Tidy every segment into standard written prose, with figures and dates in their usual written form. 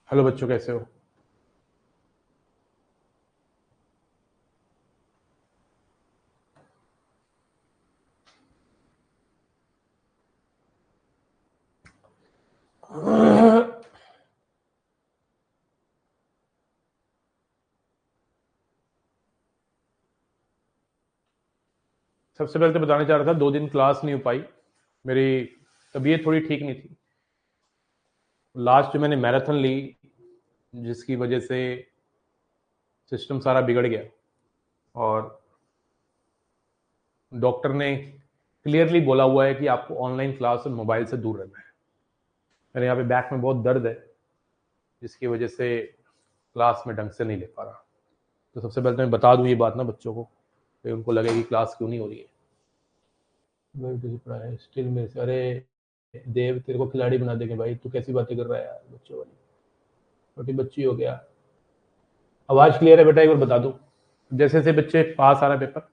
Hello बच्चों, कैसे हो? सबसे पहले तो बताना चाह रहा था, 2 दिन क्लास नहीं हो पाई। मेरी तबीयत थोड़ी ठीक नहीं थी। लास्ट जो मैंने मैराथन ली, जिसकी वजह से सिस्टम सारा बिगड़ गया। और डॉक्टर ने क्लियरली बोला हुआ है कि आपको ऑनलाइन क्लास और मोबाइल से दूर रहना है। मेरे यहाँ पे बैक में बहुत दर्द है, जिसकी वजह से क्लास में ढंग से नहीं ले पा रहा। तो सबसे पहले तो मैं बता दूं ये बात ना बच्चों को, कि उनको लगे कि क्लास क्यों नहीं हो रही है। भाई तुझे पढ़ा है स्टिल मेरे से, अरे देव तेरे को खिलाड़ी बना देंगे भाई, तू कैसी बातें कर रहा है यार, बच्चों वाली छोटी बच्ची हो गया। आवाज क्लियर है बेटा? एक बार बता दूं, जैसे जैसे बच्चे पास आ रहा है पेपर,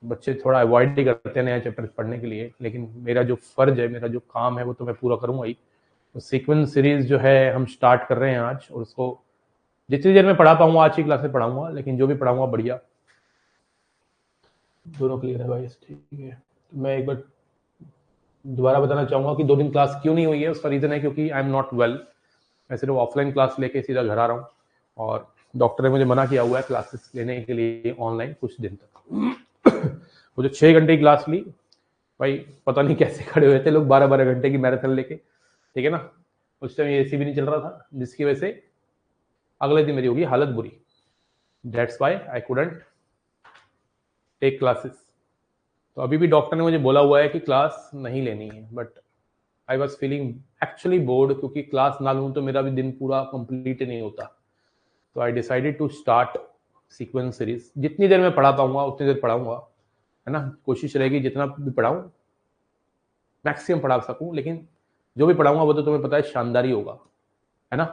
बच्चे थोड़ा अवॉइड ही करते हैं नया चैप्टर पढ़ने के लिए, लेकिन मेरा जो फर्ज है, मेरा जो काम है, वो तो मैं पूरा करूंगा ही। तो सीक्वेंस सीरीज जो है हम स्टार्ट कर रहे हैं आज, और उसको जितनी देर में पढ़ा पाऊंगा आज की क्लास में पढ़ाऊंगा, लेकिन जो भी पढ़ाऊंगा बढ़िया। दोनों क्लियर है भाई, ठीक है। तो मैं एक बार दोबारा बताना चाहूंगा कि 2 दिन क्लास क्यों नहीं हुई है। उसका रीजन है क्योंकि आई एम नॉट वेल। मैं सिर्फ ऑफलाइन क्लास लेके सीधा घर आ रहा हूँ, और डॉक्टर ने मुझे मना किया हुआ है क्लासेस लेने के लिए ऑनलाइन कुछ दिन तक। वो जो 6 घंटे की क्लास ली, भाई पता नहीं कैसे खड़े हुए थे लोग 12-12 घंटे की मैराथन लेके, ठीक है ना। उस टाइम एसी भी नहीं चल रहा था, जिसकी वजह से अगले दिन मेरी होगी हालत बुरी। That's why I couldn't take classes. तो अभी भी डॉक्टर ने मुझे बोला हुआ है कि क्लास नहीं लेनी है, but I was feeling actually board, क्योंकि क्लास ना लूँ तो मेरा भी दिन पूरा कंप्लीट नहीं होता। तो I decided to start sequence series. जितनी देर में पढ़ा पाऊंगा उतनी देर पढ़ाऊंगा, है ना। कोशिश रहेगी जितना भी पढ़ाऊं मैक्सिमम पढ़ा सकूं, लेकिन जो भी पढ़ाऊंगा वो तो तुम्हें पता है शानदार ही होगा, है ना।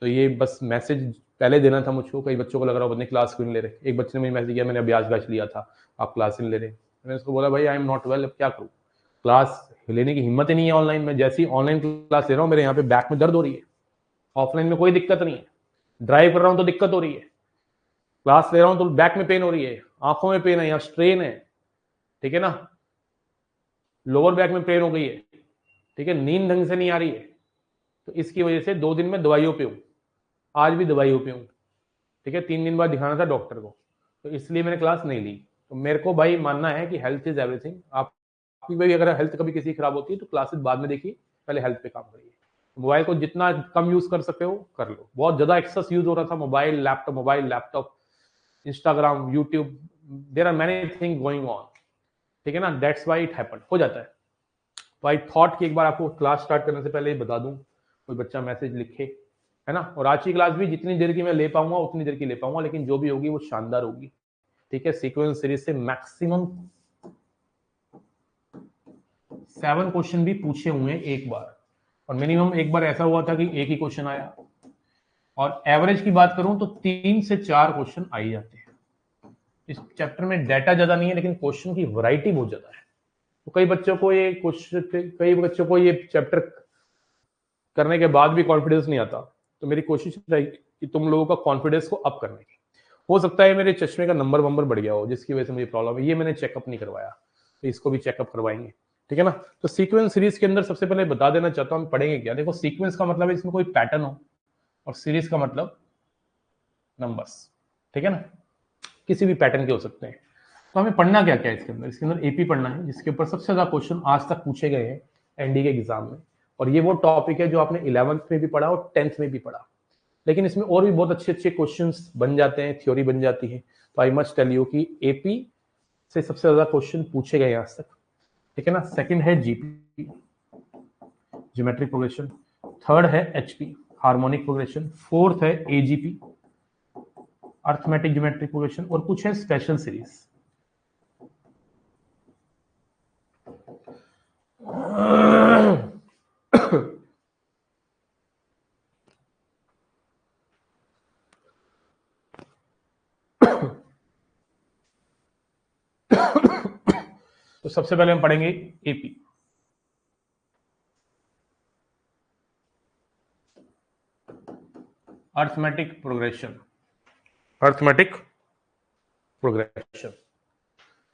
तो ये बस मैसेज पहले देना था मुझको। कई बच्चों को लग रहा हो, क्लास क्यों नहीं ले रहे। एक बच्चे ने मुझे मैसेज किया, मैंने अभी आज बैच लिया था, आप क्लास नहीं ले रहे। मैंने उसको बोला, भाई आई एम नॉट वेल, अब क्या करूँ। क्लास लेने की हिम्मत ही नहीं है ऑनलाइन में। जैसी ऑनलाइन क्लास ले रहा हूँ, मेरे यहाँ पे बैक में दर्द हो रही है। ऑफलाइन में कोई दिक्कत नहीं है, ड्राइव कर रहा हूँ तो दिक्कत हो रही है, क्लास ले रहा हूँ तो बैक में पेन हो रही है, आंखों में पेन है, यहाँ स्ट्रेन है, ठीक है ना, लोअर बैक में पेन हो गई है, ठीक है, नींद ढंग से नहीं आ रही है। तो इसकी वजह से 2 दिन में दवाइयों पे हूँ, आज भी दवाइयों पे हूँ, ठीक है। 3 दिन बाद दिखाना था डॉक्टर को, तो इसलिए मैंने क्लास नहीं ली। तो मेरे को भाई मानना है कि हेल्थ इज एवरीथिंग। आपकी भाई अगर हेल्थ कभी किसी खराब होती है तो क्लासेस बाद में देखिए, पहले हेल्थ पे काम करिए। मोबाइल को जितना कम यूज कर सकते हो कर लो। बहुत ज्यादा एक्सेस यूज हो रहा था, mobile laptop, Instagram, YouTube, there are many thing going on, ठीक है ना। दैट्स वाई इट हैपन, हो जाता है। तो आई थॉट कि एक बार आपको क्लास स्टार्ट करने से पहले बता दूं, कोई बच्चा मैसेज लिखे, है ना। और आज की क्लास भी जितनी देर की मैं ले पाऊंगा उतनी देर की ले पाऊंगा, लेकिन जो भी होगी वो शानदार होगी, ठीक है। सीक्वेंस सीरीज से मैक्सिमम 7 क्वेश्चन भी पूछे हुए हैं एक बार, और मिनिमम एक बार ऐसा हुआ था कि एक ही क्वेश्चन आया। और एवरेज की बात करूं तो 3 से 4 क्वेश्चन आ ही जाते हैं। इस चैप्टर में डाटा ज्यादा नहीं है, लेकिन क्वेश्चन की वैरायटी बहुत ज्यादा है। तो कई बच्चों को ये चैप्टर करने के बाद भी कॉन्फिडेंस नहीं आता। तो मेरी कोशिश रहेगी कि तुम लोगों का कॉन्फिडेंस को अप करने की। हो सकता है मेरे चश्मे का नंबर वंबर बढ़ गया हो, जिसकी वजह से मुझे प्रॉब्लम है। ये मैंने चेकअप नहीं करवाया, तो इसको भी चेकअप करवाएंगे, ठीक है ना। तो सीक्वेंस सीरीज के अंदर सबसे पहले बता देना चाहता हूँ हम पढ़ेंगे क्या। देखो, सीक्वेंस का मतलब है इसमें कोई पैटर्न हो, और सीरीज का मतलब नंबर्स, ठीक है ना। किसी भी पैटर्न के हो सकते हैं। तो हमें पढ़ना क्या क्या है इसके अंदर। इसके अंदर एपी पढ़ना है, जिसके ऊपर सबसे ज्यादा क्वेश्चन आज तक पूछे गए हैं एनडी के एग्जाम में। और ये वो टॉपिक है जो आपने 11th में भी पढ़ा और 10th में भी पढ़ा, लेकिन इसमें और भी बहुत अच्छे अच्छे क्वेश्चंस बन जाते हैं, थ्योरी बन जाती है। तो आई मस्ट टेल यू कि एपी से सबसे ज्यादा क्वेश्चन पूछे गए आज तक, ठीक है ना। सेकंड है जीपी, ज्योमेट्रिक प्रोग्रेशन। थर्ड है एचपी, हार्मोनिक प्रोग्रेशन। फोर्थ है एजीपी, अर्थमेटिक ज्योमेट्रिक प्रोग्रेशन। और कुछ है स्पेशल सीरीज। तो सबसे पहले हम पढ़ेंगे AP. Arithmetic progression, arithmetic progression.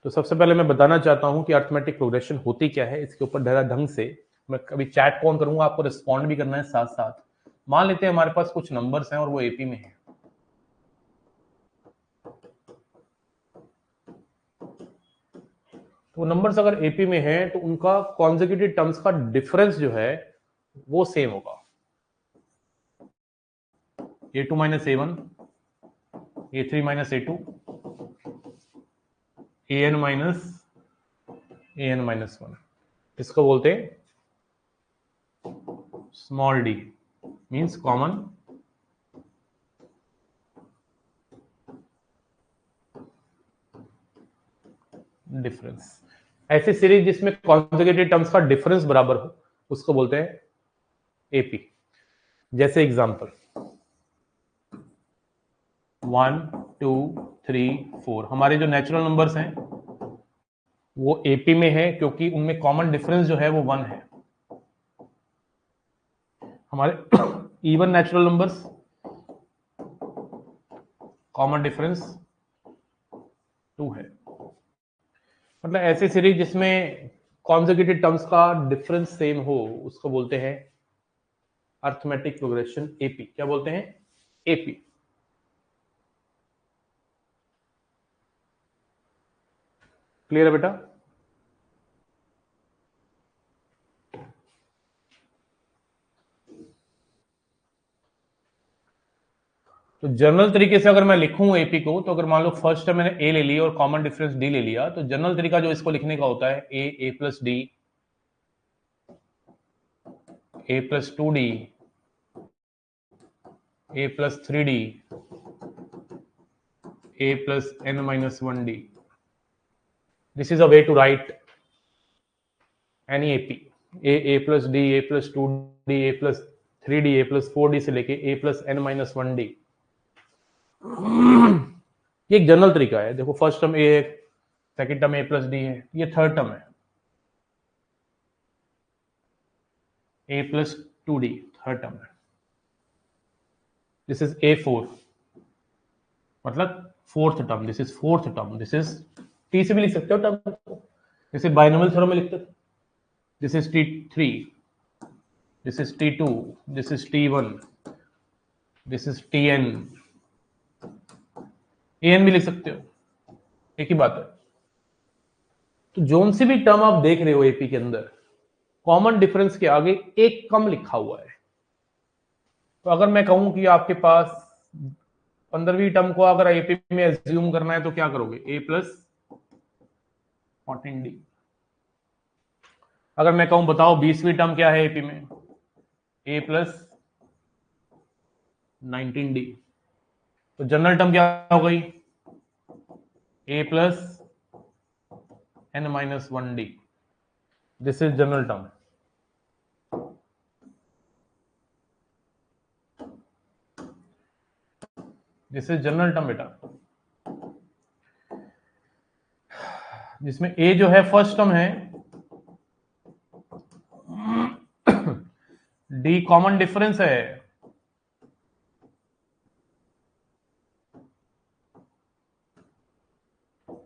तो सबसे पहले मैं बताना चाहता हूं कि अर्थमेटिक प्रोग्रेशन होती क्या है। इसके ऊपर जरा ढंग से मैं कभी चैट ऑन करूंगा, आपको रिस्पॉन्ड भी करना है साथ साथ। मान लेते हैं हमारे पास कुछ नंबर्स हैं और वो एपी में है। तो नंबर्स अगर एपी में है तो उनका कॉन्जिक्यूटिव टर्म्स का डिफरेंस जो है वो सेम होगा। a2 minus a1, a3 minus a2, an minus one. इसको बोलते हैं small D, means common difference. ऐसी सीरीज जिसमें कॉन्जुगेटेड टर्म्स का डिफरेंस बराबर हो उसको बोलते हैं एपी। जैसे एग्जांपल 1 2 3 4 हमारे जो नेचुरल नंबर्स हैं वो एपी में है क्योंकि उनमें कॉमन डिफरेंस जो है वो 1 है। हमारे even natural numbers common difference 2 है। मतलब ऐसी सीरीज जिसमें कॉन्जुगेटेड टर्म्स का डिफरेंस सेम हो उसको बोलते हैं अर्थमेटिक प्रोग्रेशन एपी। क्या बोलते हैं? एपी। क्लियर है बेटा? तो जनरल तरीके से अगर मैं लिखूं एपी को, तो अगर मान लो फर्स्ट टर्म मैंने ए ले लिया और कॉमन डिफरेंस डी ले लिया, तो जनरल तरीका जो इसको लिखने का होता है A plus D, A plus 2d, A plus 3d, a plus n minus 1d. This is a way to write any AP. A plus d, a plus 2d, a plus 3d, a plus 4d से लेके a plus n minus 1d। ये एक general तरीका है। देखो first term a है, second term a plus D है, ये थर्ड टर्म है a plus 2d, third term है। दिस इज a4, मतलब fourth term. This is fourth term. This is T से भी लिख सकते हो टर्म को, जैसे बाइनोमियल थ्योरम में लिखते थे। This is t3, this is t2, this is t1, this is tn, an भी लिख सकते हो, एक ही बात है। तो जोन सी भी टर्म आप देख रहे हो एपी के अंदर, कॉमन डिफरेंस के आगे एक कम लिखा हुआ है। तो अगर मैं कहूं कि आपके पास 15वीं टर्म को अगर एपी में एज्यूम करना है तो क्या करोगे? a plus 14d। अगर मैं कहूं बताओ 20वीं टर्म क्या है एपी में? a plus 19d। तो जनरल टर्म क्या हो गई? a plus n minus 1d। This is general term. This is general term बेटा, जिसमें a जो है फर्स्ट टर्म है, d कॉमन डिफरेंस है,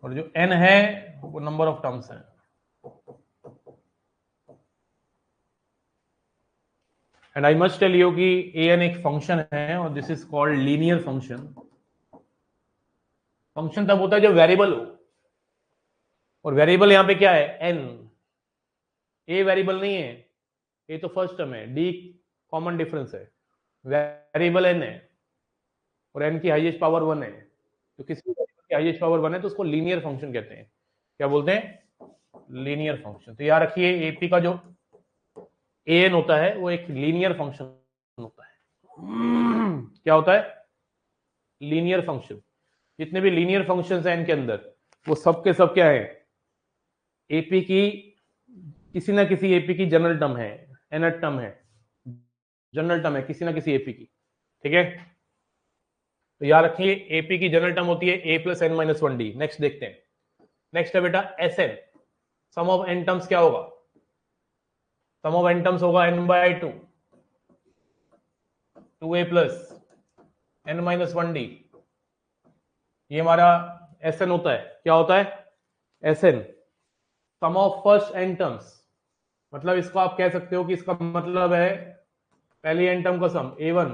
और जो n है वो नंबर ऑफ टर्म्स है। And I must tell you कि an एक फंक्शन है और this is called linear function. Function तब होता है जब वेरिएबल हो, और वेरिएबल यहां पे क्या है? n। a वेरिएबल नहीं है, a तो फर्स्ट टर्म है, d कॉमन डिफरेंस है, वेरिएबल n है, और n की हाईएस्ट पावर 1 है। तो किसी वेरिएबल की हाईएस्ट पावर 1 है तो उसको लीनियर फंक्शन कहते हैं। क्या बोलते हैं? Linear function. तो याद रखिए एपी का जो an होता है वो एक लीनियर फंक्शन होता है। क्या होता है? Linear function. जितने भी लीनियर फंक्शंस हैं इनके अंदर, वो सब के सब क्या है? एपी की किसी ना किसी एपी की जनरल टर्म है, nth टर्म है, जनरल टर्म है किसी ना किसी एपी की। ठीक है, तो याद रखिए एपी की जनरल टर्म होती है a plus n minus 1d। Next देखते हैं। नेक्स्ट है बेटा Sn। Sum of n terms क्या होगा? सम ऑफ n टर्म्स होगा n by 2, 2a plus n-1d, ये हमारा Sn होता है। क्या होता है? Sn, sum of first n terms. मतलब इसको आप कह सकते हो कि इसका मतलब है पहली n टर्म का सम a1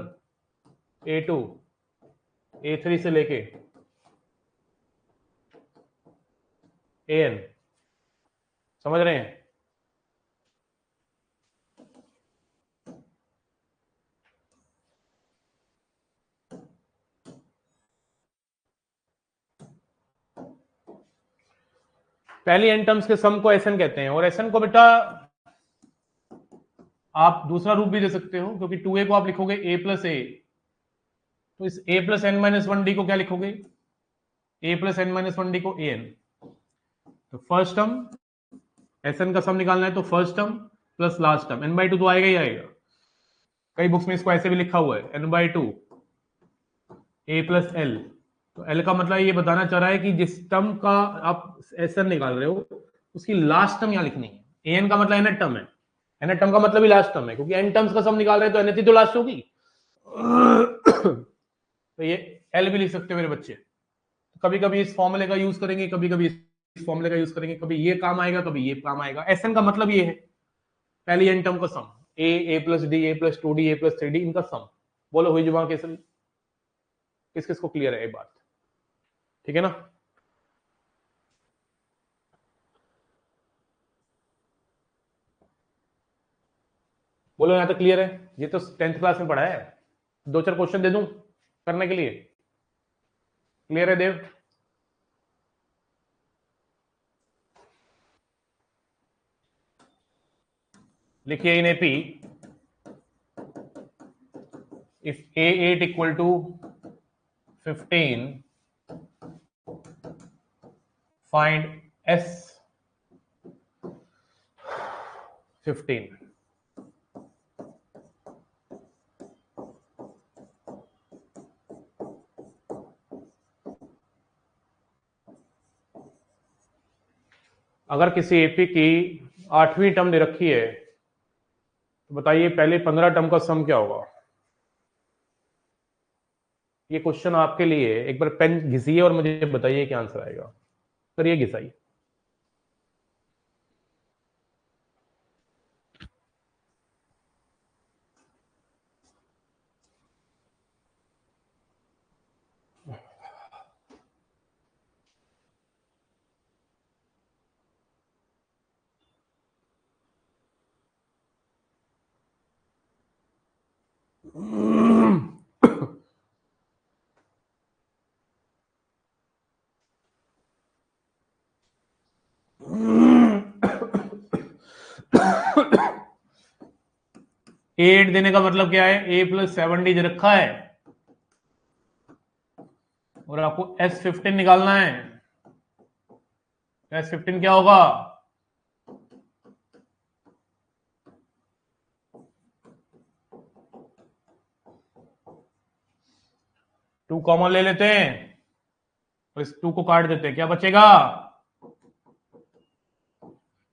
a2 a3 से लेके an। समझ रहे हैं? पहली n टर्म्स के सम को Sn कहते हैं। और Sn को बेटा आप दूसरा रूप भी दे सकते हो, क्योंकि 2a को आप लिखोगे a प्लस ए, तो इस a प्लस n-1d को क्या लिखोगे? a प्लस n-1d को an। तो फर्स्ट टर्म Sn का सम निकालना है तो first term plus last term n/2 तो आएगा ही आएगा। कई बुक्स में इसको ऐसे भी लिखा हुआ है n/2 a प्लस एल। तो l का मतलब ये बताना चाह रहा है कि जिस टर्म का आप Sn निकाल रहे हो उसकी लास्ट टर्म यहां लिखनी है। an का मतलब nth टर्म है, nth टर्म का मतलब ही लास्ट टर्म है, क्योंकि n टर्म्स का सम निकाल रहे हैं तो nth ही तो लास्ट होगी। तो ये l भी लिख सकते हो मेरे बच्चे। कभी कभी इस फॉर्मूले का यूज करेंगे, कभी कभी इस फॉर्मूले का यूज करेंगे, कभी ये काम आएगा कभी ये काम आएगा। Sn का मतलब ये है पहली n टर्म का सम, a plus D a plus 2d a plus 3d, इनका सम। बोलो हुई जुबान केसरी, किस किस को क्लियर है ये बात? ठीक है ना? बोलो यहां तक क्लियर है? ये तो 10th क्लास में पढ़ा है। 2-4 क्वेश्चन दे दूं करने के लिए? क्लियर है देव? लिखिए in AP if a8 equal to 15 find S15। अगर किसी एपी की 8वीं टर्म दे रखी है तो बताइए पहले 15 टर्म का सम क्या होगा? ये क्वेश्चन आपके लिए, एक बार पेन घिसिए और मुझे बताइए क्या आंसर आएगा। करिए घिसाइए। एट देने का मतलब क्या है? a प्लस 7d दे रखा है और आपको S15 निकालना है। S15 क्या होगा? टू कॉमन ले लेते हैं और इस 2 को काट देते हैं, क्या बचेगा?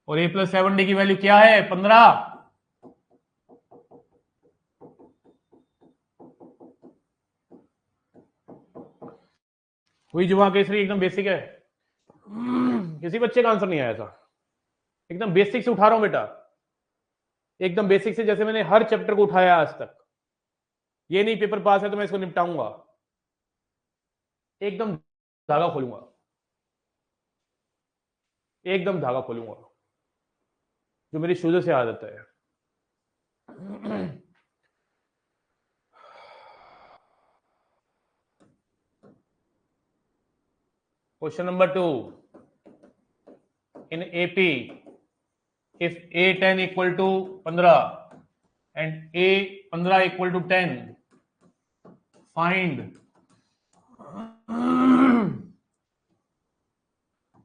और a प्लस 7d की वैल्यू क्या है? 15। हुई जुआ केसरी, एकदम बेसिक है। किसी बच्चे का आंसर नहीं आया था। एकदम बेसिक से उठा रहा हूं बेटा, एकदम बेसिक से, जैसे मैंने हर चैप्टर को उठाया आज तक। ये नहीं पेपर पास है तो मैं इसको निपटाऊंगा, एकदम धागा खोलूंगा, एकदम धागा खोलूंगा, जो मेरी शुरू से आदत है। Question number 2 in AP if a10 equal to 15 and a15 equal to 10, find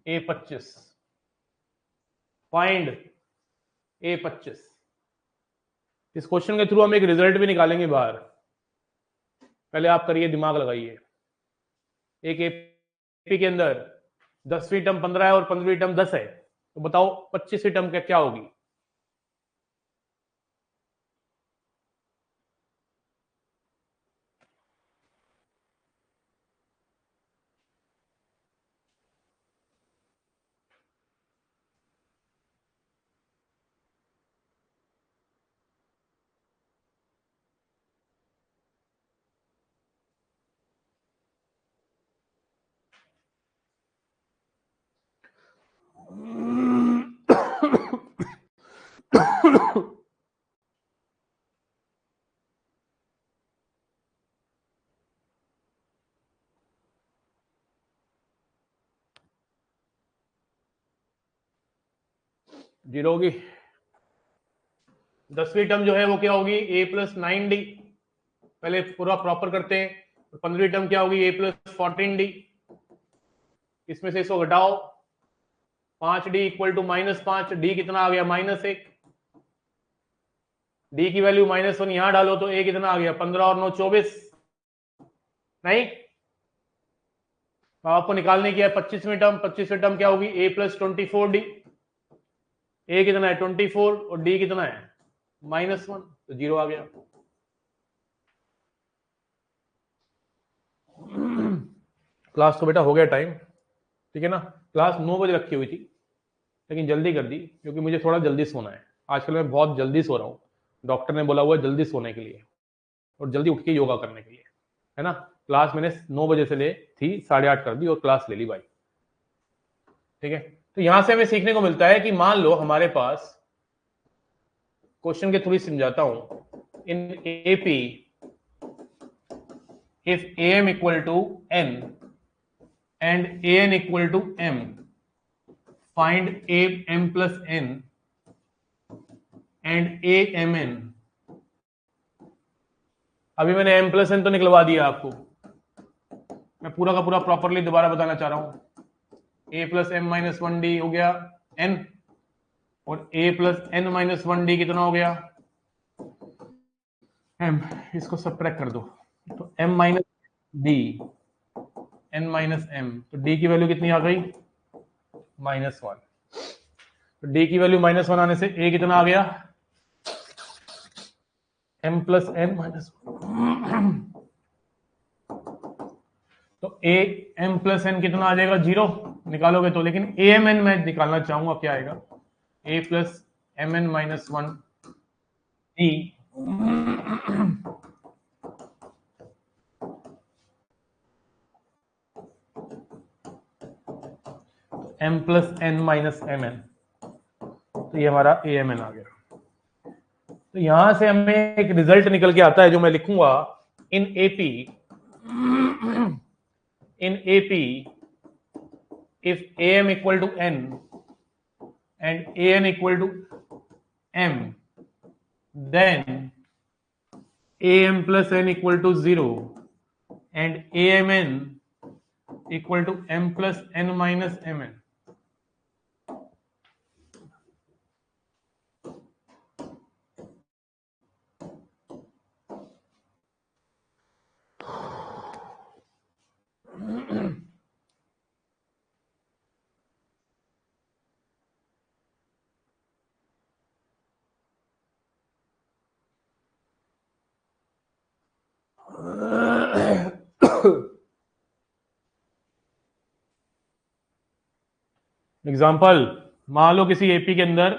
a25, find a25। इस क्वेश्चन के थ्रू हम एक रिजल्ट भी निकालेंगे बाहर। पहले आप करिए, दिमाग लगाइए। एक एपी के अंदर 10वीं टर्म 15 है और 15वीं टर्म 10 है, तो बताओ 25वीं टर्म क्या होगी? जीरो होगी। 10वीं टर्म जो है वो क्या होगी, a प्लस 9d। पहले पूरा प्रॉपर करते हैं। 15वीं टर्म क्या होगी, a प्लस 14d। इसमें से इसको घटाओ, 5d इक्वल टू -5। d कितना आ गया, -1। d की वैल्यू -1 यहां डालो तो a कितना आ गया, 15 और 9 24। नहीं, आपको निकालने की है 25वीं टर्म। 25वीं टर्म क्या होगी, a प्लस 24d। a कितना है 24 और d कितना है -1, तो जीरो आ गया। क्लास तो बेटा हो गया टाइम, ठीक है ना। क्लास 9 बजे रखी हुई थी, लेकिन जल्दी कर दी क्योंकि मुझे थोड़ा जल्दी सोना है। आजकल मैं बहुत जल्दी सो रहा हूँ, डॉक्टर ने बोला हुआ है जल्दी सोने के लिए और जल्दी उठ के योगा करने के लिए, है ना। क्लास मैंने 9 बजे से ले थी 8:30 कर दी और क्लास ले ली भाई, ठीक है। तो यहां से हमें सीखने को मिलता है कि मान लो हमारे पास, क्वेश्चन के थ्रू समझाता हूं, in AP if am equal to n and an equal to m, find am plus n and amn। अभी मैंने m प्लस n तो निकलवा दिया आपको, मैं पूरा का पूरा प्रॉपरली दोबारा बताना चाह रहा हूं। a plus m minus 1d हो गया n, और a plus n minus 1d कितना हो गया m। इसको सब्ट्रैक्ट कर दो, तो m minus d n minus m, तो d की वैल्यू कितनी आ गई -1। तो d की वैल्यू -1 आने से a कितना आ गया m प्लस n माइनस 1। तो a m प्लस n कितना आ जाएगा 0 निकालोगे तो, लेकिन a m n मैं निकालना चाहूंगा, क्या आएगा a plus m n minus 1 d m plus n minus m n, तो ये हमारा a m n आ गया। तो यहां से हमें एक रिजल्ट निकल के आता है जो मैं लिखूंगा, इन AP if am equal to n and an equal to m, then am plus n equal to 0 and amn equal to m plus n minus mn। Example, मान लो किसी एपी के अंदर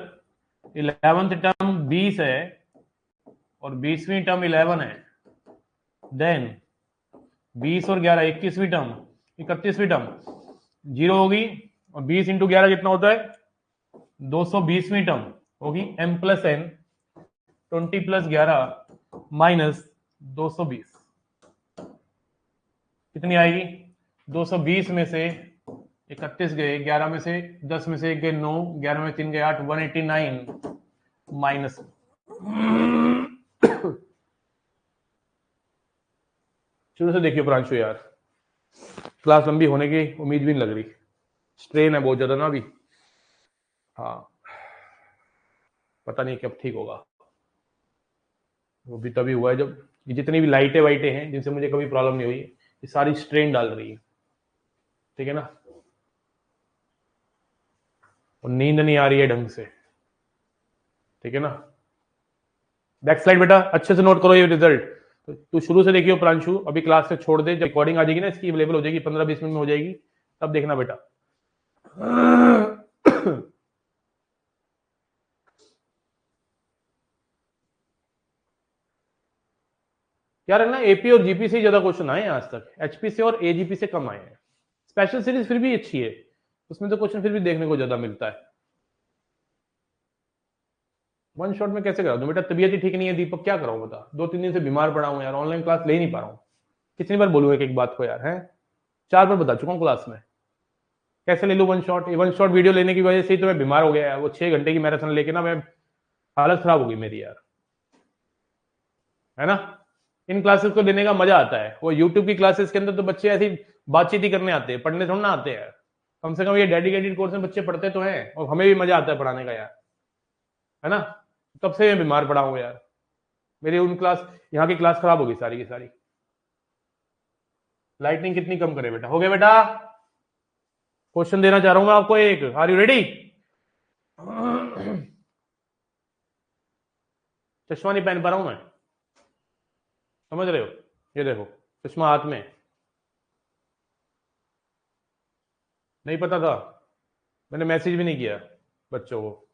11th टर्म 20 है और 20वीं टर्म 11 है, then 20 और 11 21वीं term 31वीं term 0 होगी, और 20 इंटू 11 कितना होता है 220वीं टर्म होगी m plus n 20 plus 11 minus 220, कितनी आएगी 220 में से 31 गए, 11 में से 10 में से 1 गए 9, 11 में 3 गए 8, 189 माइनस। शुरू से देखिए प्रांशु यार, क्लास लंबी होने की उम्मीद भी नहीं लग रही, स्ट्रेन है बहुत ज्यादा ना अभी। हाँ, पता नहीं कब ठीक होगा। वो भी तभी हुआ है जब ये जितनी भी लाइटें वाइटें हैं जिनसे मुझे कभी प्रॉब्लम नहीं हुई, ये सारी स्ट्रेन डाल रही है, ठीक है ना। और नींद नहीं आ रही है ढंग से, ठीक है ना। बैक स्लाइड बेटा अच्छे से नोट करो ये रिजल्ट। तो शुरू से देखियो प्रांशु, अभी क्लास से छोड़ दे, जब रिकॉर्डिंग आ जाएगी ना इसकी अवेलेबल हो जाएगी 15-20 मिनट में हो जाएगी, तब देखना बेटा। यार है ना, एपी और जीपी से ज्यादा क्वेश्चन आए हैं आज तक, एचपी से और एजीपी से कम आए हैं। स्पेशल सीरीज फिर भी अच्छी है, उसमें तो क्वेश्चन फिर भी देखने को ज्यादा मिलता है। वन शॉट में कैसे करा दूं बेटा, तबीयत ही ठीक नहीं है दीपक, क्या कराऊं बता, 2-3 दिन से बीमार पड़ा हूं यार, ऑनलाइन क्लास ले ही नहीं पा रहा हूं। कितनी बार बोलूं एक एक बात को यार, है 4 बार बता चुका हूं क्लास में। कैसे ले लूं one shot? One shot video लेने की वजह से ही तो मैं बीमार हो गया यार। वो 6 घंटे की मैराथन लेके ना मैं हालत खराब हो गई मेरी यार, है ना। इन क्लासेस को लेने का मजा आता है। वो यूट्यूब की क्लासेस के अंदर तो बच्चे ऐसी बातचीत ही करने आते हैं, पढ़ने थोड़ा ना आते हैं। कम से कम ये डेडिकेटेड कोर्स में बच्चे पढ़ते तो हैं, और हमें भी मजा आता है पढ़ाने का यार, है ना। तब से मैं बीमार पड़ा हूं यार, मेरी उन क्लास, यहाँ की क्लास खराब होगी सारी की सारी। लाइटनिंग कितनी कम करे बेटा? हो गया बेटा? क्वेश्चन देना चाह रहा हूं मैं आपको एक, आर यू रेडी? चश्मा नहीं पहन पा रहा हूं मैं, समझ रहे हो? ये देखो चश्मा हाथ में, नहीं पता था, मैंने मैसेज भी नहीं किया बच्चों को।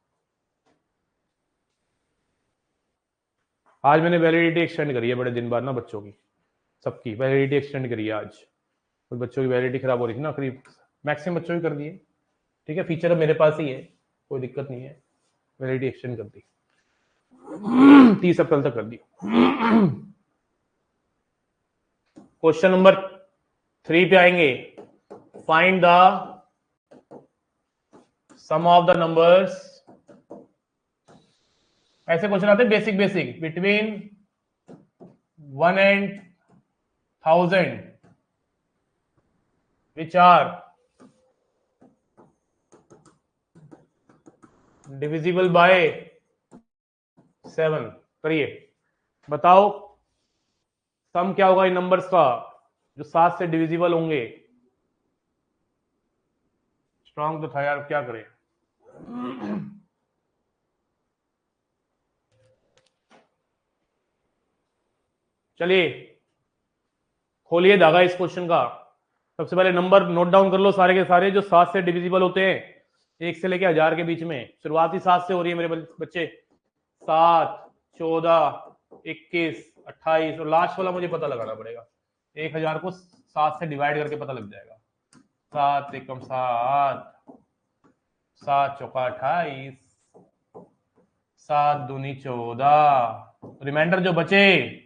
आज मैंने वैलिडिटी एक्सटेंड करी है बड़े दिन बाद ना बच्चों की, सबकी वैलिडिटी एक्सटेंड करी है आज। कुछ बच्चों की वैलिडिटी खराब हो रही थी ना, करीब मैक्सिमम बच्चों की कर दी है। ठीक है, फीचर अब मेरे पास ही है, कोई दिक्कत नहीं है। वैलिडिटी एक्सटेंड कर दी, 30 अप्रैल तक कर दी। क्वेश्चन नंबर 3 पे आएंगे। Find the sum of the numbers, ऐसे क्वेश्चन आते हैं basic basic, between 1 and 1000 which are divisible by 7। करिए, बताओ सम क्या होगा इन नंबर्स का जो 7 से डिविजिबल होंगे। स्ट्रॉन्ग तो था यार, क्या करें। चलिए खोलिए धागा इस क्वेश्चन का। सबसे पहले नंबर नोट डाउन कर लो सारे के सारे जो 7 से डिविजिबल होते हैं, 1 से लेके 1000 के बीच में। शुरुआत ही 7 से हो रही है मेरे बच्चे, 7, 14, 21, 28, और लास्ट वाला मुझे पता लगाना पड़ेगा। 1000 को 7 से डिवाइड करके पता लग जाएगा। 7 एकम 7, 7 चौका 28, 7 दूनी 14, रिमाइंडर जो बचे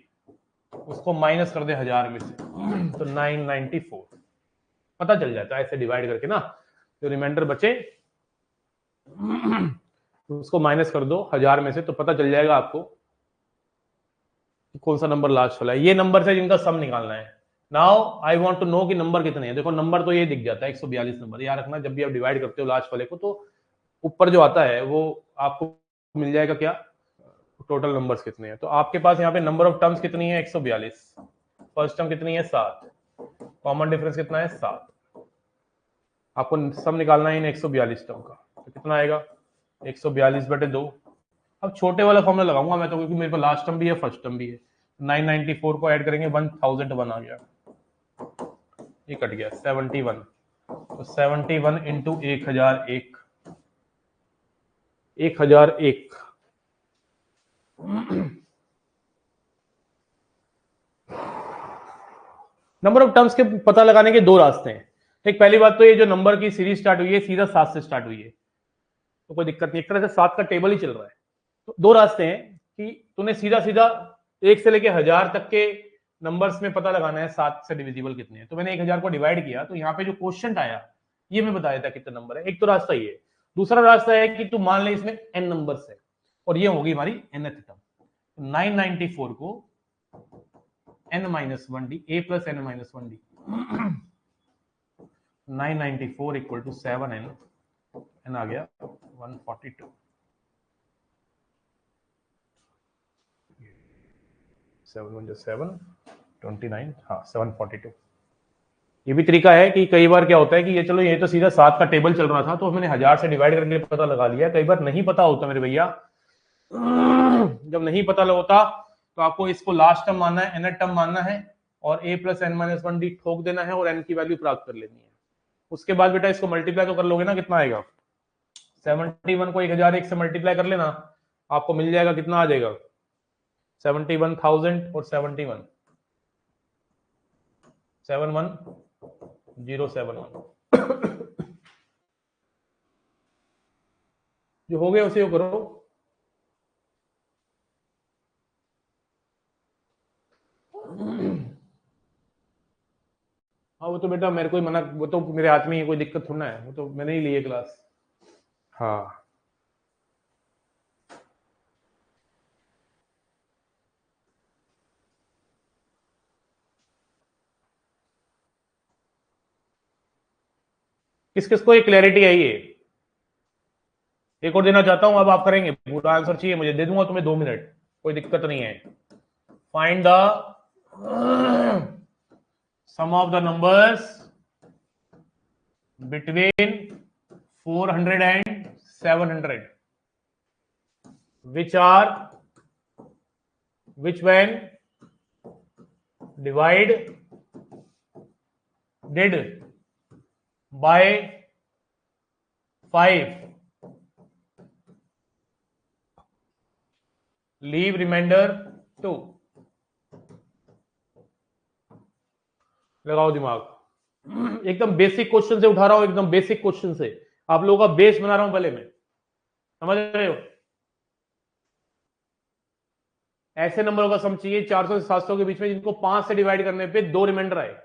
उसको माइनस कर दे 1000 में से, तो 994 पता चल जाता है ऐसे डिवाइड करके ना। जो रिमाइंडर बचे उसको माइनस कर दो 1000 में से, तो पता चल जाएगा आपको कौन सा नंबर लास्ट वाला है। ये नंबर से जिनका सम निकालना है। Now I want to know कि नंबर कितने हैं। देखो नंबर तो ये दिख जाता है 142 नंबर, याद रखना जब भी आप डिवाइड करते हो लास्ट वाले को, तो ऊपर जो आता है वो आपको मिल जाएगा क्या, टोटल नंबर्स कितने हैं। तो आपके पास यहाँ पे नंबर ऑफ टर्म्स कितनी है 142, फर्स्ट टर्म कितनी है 7, कॉमन डिफरेंस कितना है 7। आपको सम निकालना है इन 142 टर्म का, तो कितना आएगा 142/2। अब छोटे वाला फॉर्मूला लगाऊंगा मैं तो, क्योंकि मेरे पास लास्ट टर्म भी है फर्स्ट टर्म भी है। 994 को ऐड करेंगे 1001 आ गया, ये कट गया 71, तो 71 इंटू 1001, 1001। नंबर ऑफ टर्म्स के पता लगाने के 2 रास्ते हैं। एक, पहली बात तो ये जो नंबर की सीरीज स्टार्ट हुई है सीधा 7 से स्टार्ट हुई है, तो कोई दिक्कत नहीं, एक तरह से 7 का टेबल ही चल रहा है। तो 2 रास्ते हैं कि तूने सीधा सीधा 1 से लेके 1000 तक के नंबर्स में पता लगाना है 7 से डिविजिबल कितने हैं। तो मैंने 1000 को डिवाइड किया, तो यहाँ पे जो क्वेश्चन आया ये मैं बता देता कितने नंबर है। एक तो रास्ता ये। दूसरा रास्ता है कि तू मान ले इसमें n नंबर्स है और ये होगी हमारी nth टर्म। 994 को n-1d a plus n-1d 994 equal to 7n, n आ गया 142, 7 29, हाँ 742। ये भी तरीका है कि कई बार क्या होता है कि ये चलो ये तो सीधा 7 का टेबल चल रहा था तो मैंने 1000 से डिवाइड करके पता लगा लिया। कई बार नहीं पता होता मेरे भैया, जब नहीं पता होता तो आपको इसको लास्ट टर्म मानना है, nth टर्म मानना है और a प्लस n-1d ठोक देना है और n की वैल्यू प्राप्त कर लेनी है। उसके बाद बेटा इसको मल्टीप्लाई तो कर लोगे ना, कितना आएगा 71 को 1001 से मल्टीप्लाई कर लेना, आपको मिल जाएगा कितना आ जाएगा 71,000 और 71 71071। जो हो गया उसे करो। हाँ वो तो बेटा मेरे को ही मना, वो तो मेरे हाथ में ही, कोई दिक्कत थोड़ा है, वो तो मैंने ही ली है क्लास। हाँ किस किस को ये क्लैरिटी आई है? एक और देना चाहता हूं, अब आप करेंगे, पूरा आंसर चाहिए मुझे, दे दूंगा तुम्हें 2 मिनट, कोई दिक्कत नहीं है। Find the sum of the numbers between 400 and 700 which are which when divided by 5 leave remainder 2। लगाओ दिमाग, एकदम बेसिक क्वेश्चन से उठा रहा हूं, एकदम बेसिक क्वेश्चन से आप लोगों का बेस बना रहा हूं पहले मैं, समझ रहे हो? ऐसे नंबरों का सम चाहिए 400 से 700 के बीच में जिनको 5 से डिवाइड करने पे 2 रिमाइंडर आए।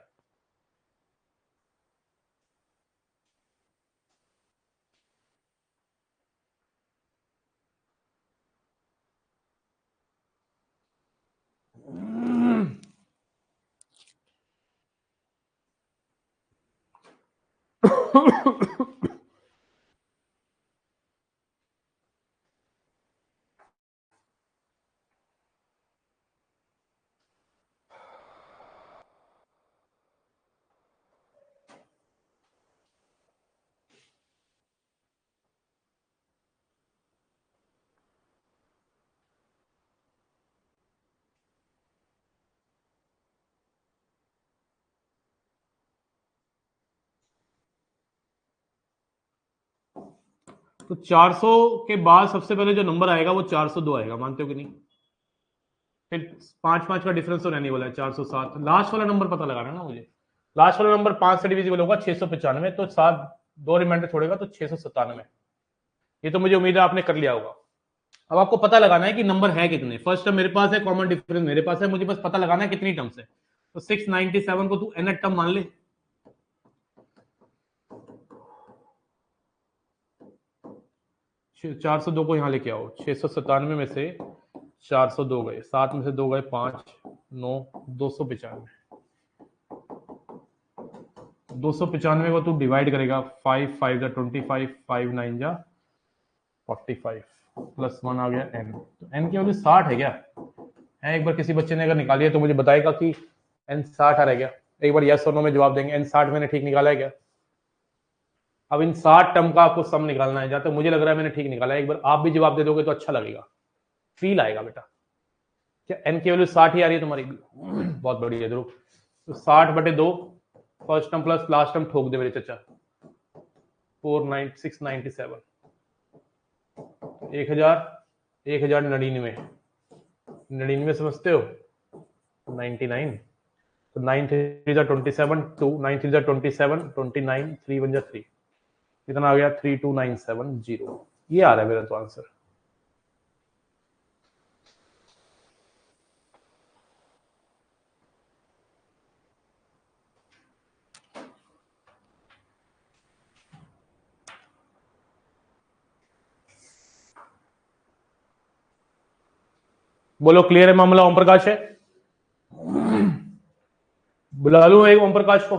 तो 400 के बाद सबसे पहले जो नंबर आएगा वो 402 आएगा, मानते हो कि नहीं? फिर 5-5 का डिफरेंस तो रहने वाला है, 407। लास्ट वाला नंबर पता लगाना ना मुझे, लास्ट वाला नंबर 5 से डिविजिबल होगा 695, तो 7 2 रिमाइंडर छोड़ेगा तो 697। ये तो मुझे उम्मीद है आपने कर लिया होगा। अब आपको पता लगाना है कि नंबर है कितने। फर्स्ट टर्म मेरे पास है, कॉमन डिफरेंस मेरे पास है, मुझे बस पता लगाना है कितनी टर्म्स है। तो 697 को तू एन टर्म मान ले, 402 को यहां लेके आओ, 697 में से 402 गए, 7 में से 2 गए 5, 9, 295। 295 को तू डिवाइड करेगा, 5 5 जा 25, 5 9 जा 45, प्लस 1 आ गया एन। तो एन की वैल्यू 60 है क्या? है, एक बार किसी बच्चे ने अगर निकाली है तो मुझे बताएगा कि एन 60 आ रहा है क्या? एक बार यस और नो में जवाब देंगे। एन 60 मैंने ठीक निकाला है क्या? अब इन 60 टर्म का आपको सम निकालना है, जहां तक मुझे लग रहा है मैंने ठीक निकाला है। एक बार आप भी जवाब दे दोगे तो अच्छा लगेगा, फील आएगा बेटा। क्या एन की वैल्यू 60 ही आ रही है तुम्हारी? बहुत बढ़िया ध्रुव। तो 60/2, first term plus last term ठोक दे मेरे चचा, 697, 1099, 99 समझते हो? 99, तो 9 3 जा 27, 2 9 3 जा 27, 29, 3 1 जा 3, कितना आ गया? 32970। ये आ रहा है मेरा तो आंसर। बोलो क्लियर है मामला? ओम प्रकाश है? बुला लूं एक ओम प्रकाश को?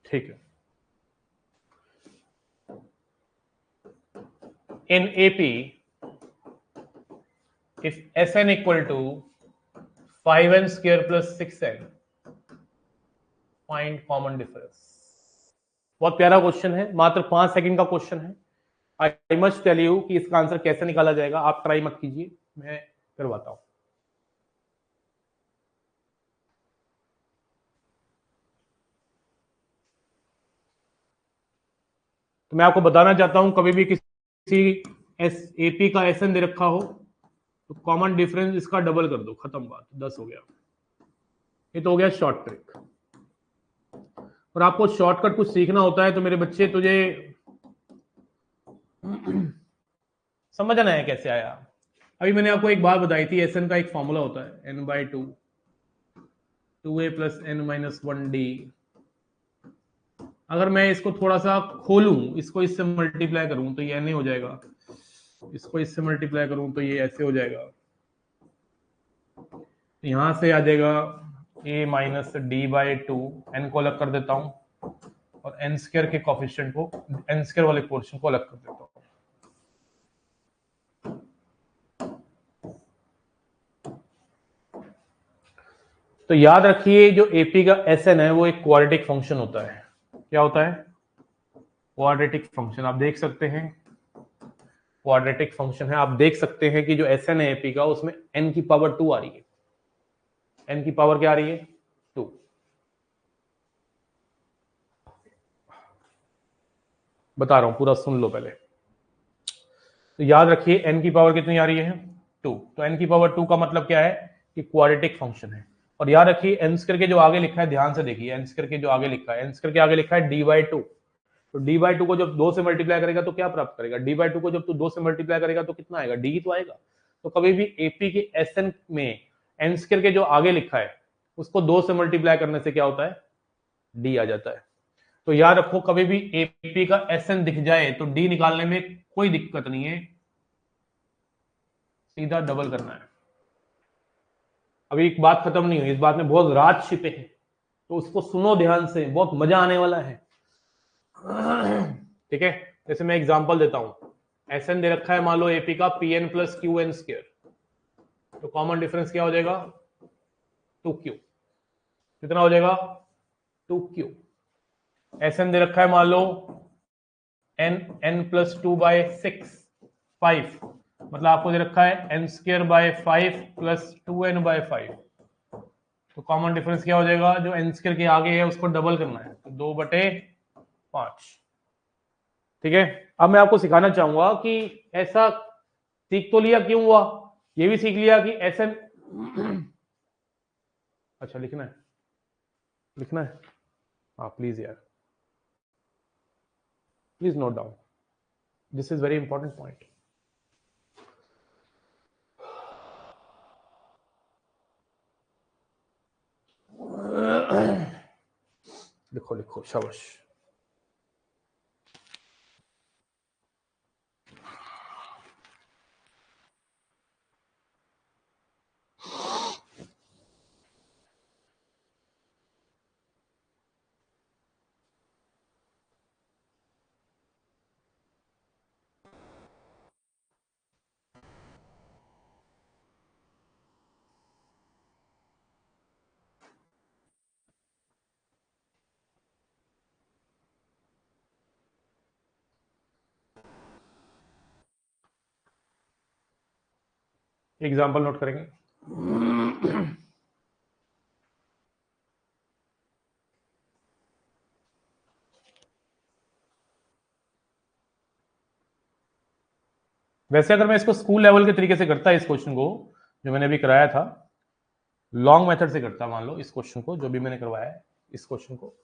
ठीक है। In AP if Sn equal to 5n square plus 6n, find common difference। बहुत प्यारा क्वेश्चन है, मात्र 5 सेकंड का क्वेश्चन है। आई मस्ट टेल यू कि इसका आंसर कैसे निकाला जाएगा, आप ट्राई मत कीजिए, मैं करवाता हूं। तो मैं आपको बताना चाहता हूं, कभी भी किसी एस एपी का एसएन दे रखा हो तो कॉमन डिफरेंस इसका डबल कर दो, खत्म बात, 10 हो गया। ये तो हो गया शॉर्ट ट्रिक। और आपको शॉर्टकट कुछ सीखना होता है तो मेरे बच्चे तुझे समझना है कैसे आया। अभी मैंने आपको एक बात बताई थी, एस एन का एक फॉर्मूला होता है n/2 2a + n-1d। अगर मैं इसको थोड़ा सा खोलूं, इसको इससे मल्टीप्लाई करूं तो ये n हो जाएगा, इसको इससे मल्टीप्लाई करूं तो ये ऐसे हो जाएगा, यहां से आ जाएगा a - d/2, n को अलग कर देता हूं और n² के कोफिशिएंट को, n² वाले पोर्शन को अलग कर देता हूं। तो याद रखिए जो एपी का एसएन है वो एक क्वाड्रेटिक फंक्शन होता है। क्या होता है? Quadratic function. आप देख सकते हैं क्वाड्रेटिक फंक्शन है, आप देख सकते हैं कि जो एसएन है एपी का उसमें n की पावर 2 आ रही है। n की पावर क्या आ रही है? 2। बता रहा हूं, पूरा सुन लो पहले। तो याद रखिए n की पावर कितनी आ रही है? 2। तो n की पावर 2 का मतलब क्या है कि क्वाड्रेटिक फंक्शन है। और याद रखिए n² के जो आगे लिखा है, ध्यान से देखिए, n² के जो आगे लिखा है, n² के आगे लिखा है d/2। तो d/2 को जब 2 से मल्टीप्लाई करेगा तो क्या प्राप्त करेगा? d/2 को जब तू 2 से मल्टीप्लाई करेगा तो कितना आएगा? d ही तो आएगा। तो कभी भी एपी के एसएन में n² के जो आगे लिखा है उसको 2 से मल्टीप्लाई करने से क्या होता है? d आ जाता है। तो याद रखो, कभी भी एपी का एसएन दिख जाए तो d निकालने में कोई दिक्कत नहीं है, सीधा डबल करना है। अभी एक बात खत्म नहीं हुई, इस बात में बहुत राज छिपे हैं, तो उसको सुनो ध्यान से, बहुत मजा आने वाला है। ठीक है, जैसे मैं एग्जांपल देता हूं, एसएन दे रखा है मान लो एपी का pn + qn², तो कॉमन डिफरेंस क्या हो जाएगा? 2q। कितना हो जाएगा? 2q। एसएन दे रखा है मान लो n + 2/6 5, मतलब आपको दे रखा है n²/5 + 2n/5। तो कॉमन डिफरेंस क्या हो जाएगा? जो n² के आगे है उसको डबल करना है, तो 2/5। ठीक है, अब मैं आपको सिखाना चाहूंगा कि ऐसा सीख तो लिया, क्यों हुआ ये भी सीख लिया कि एसएन अच्छा लिखना है, लिखना है, हाँ प्लीज यार, please note down, this is very important point. लिखो लिखो, शाबाश। एग्जाम्पल नोट करेंगे। वैसे अगर मैं इसको स्कूल लेवल के तरीके से करता, इस क्वेश्चन को जो मैंने अभी कराया था, लॉन्ग मेथड से करता, मान लो इस क्वेश्चन को जो भी मैंने करवाया है, इस क्वेश्चन को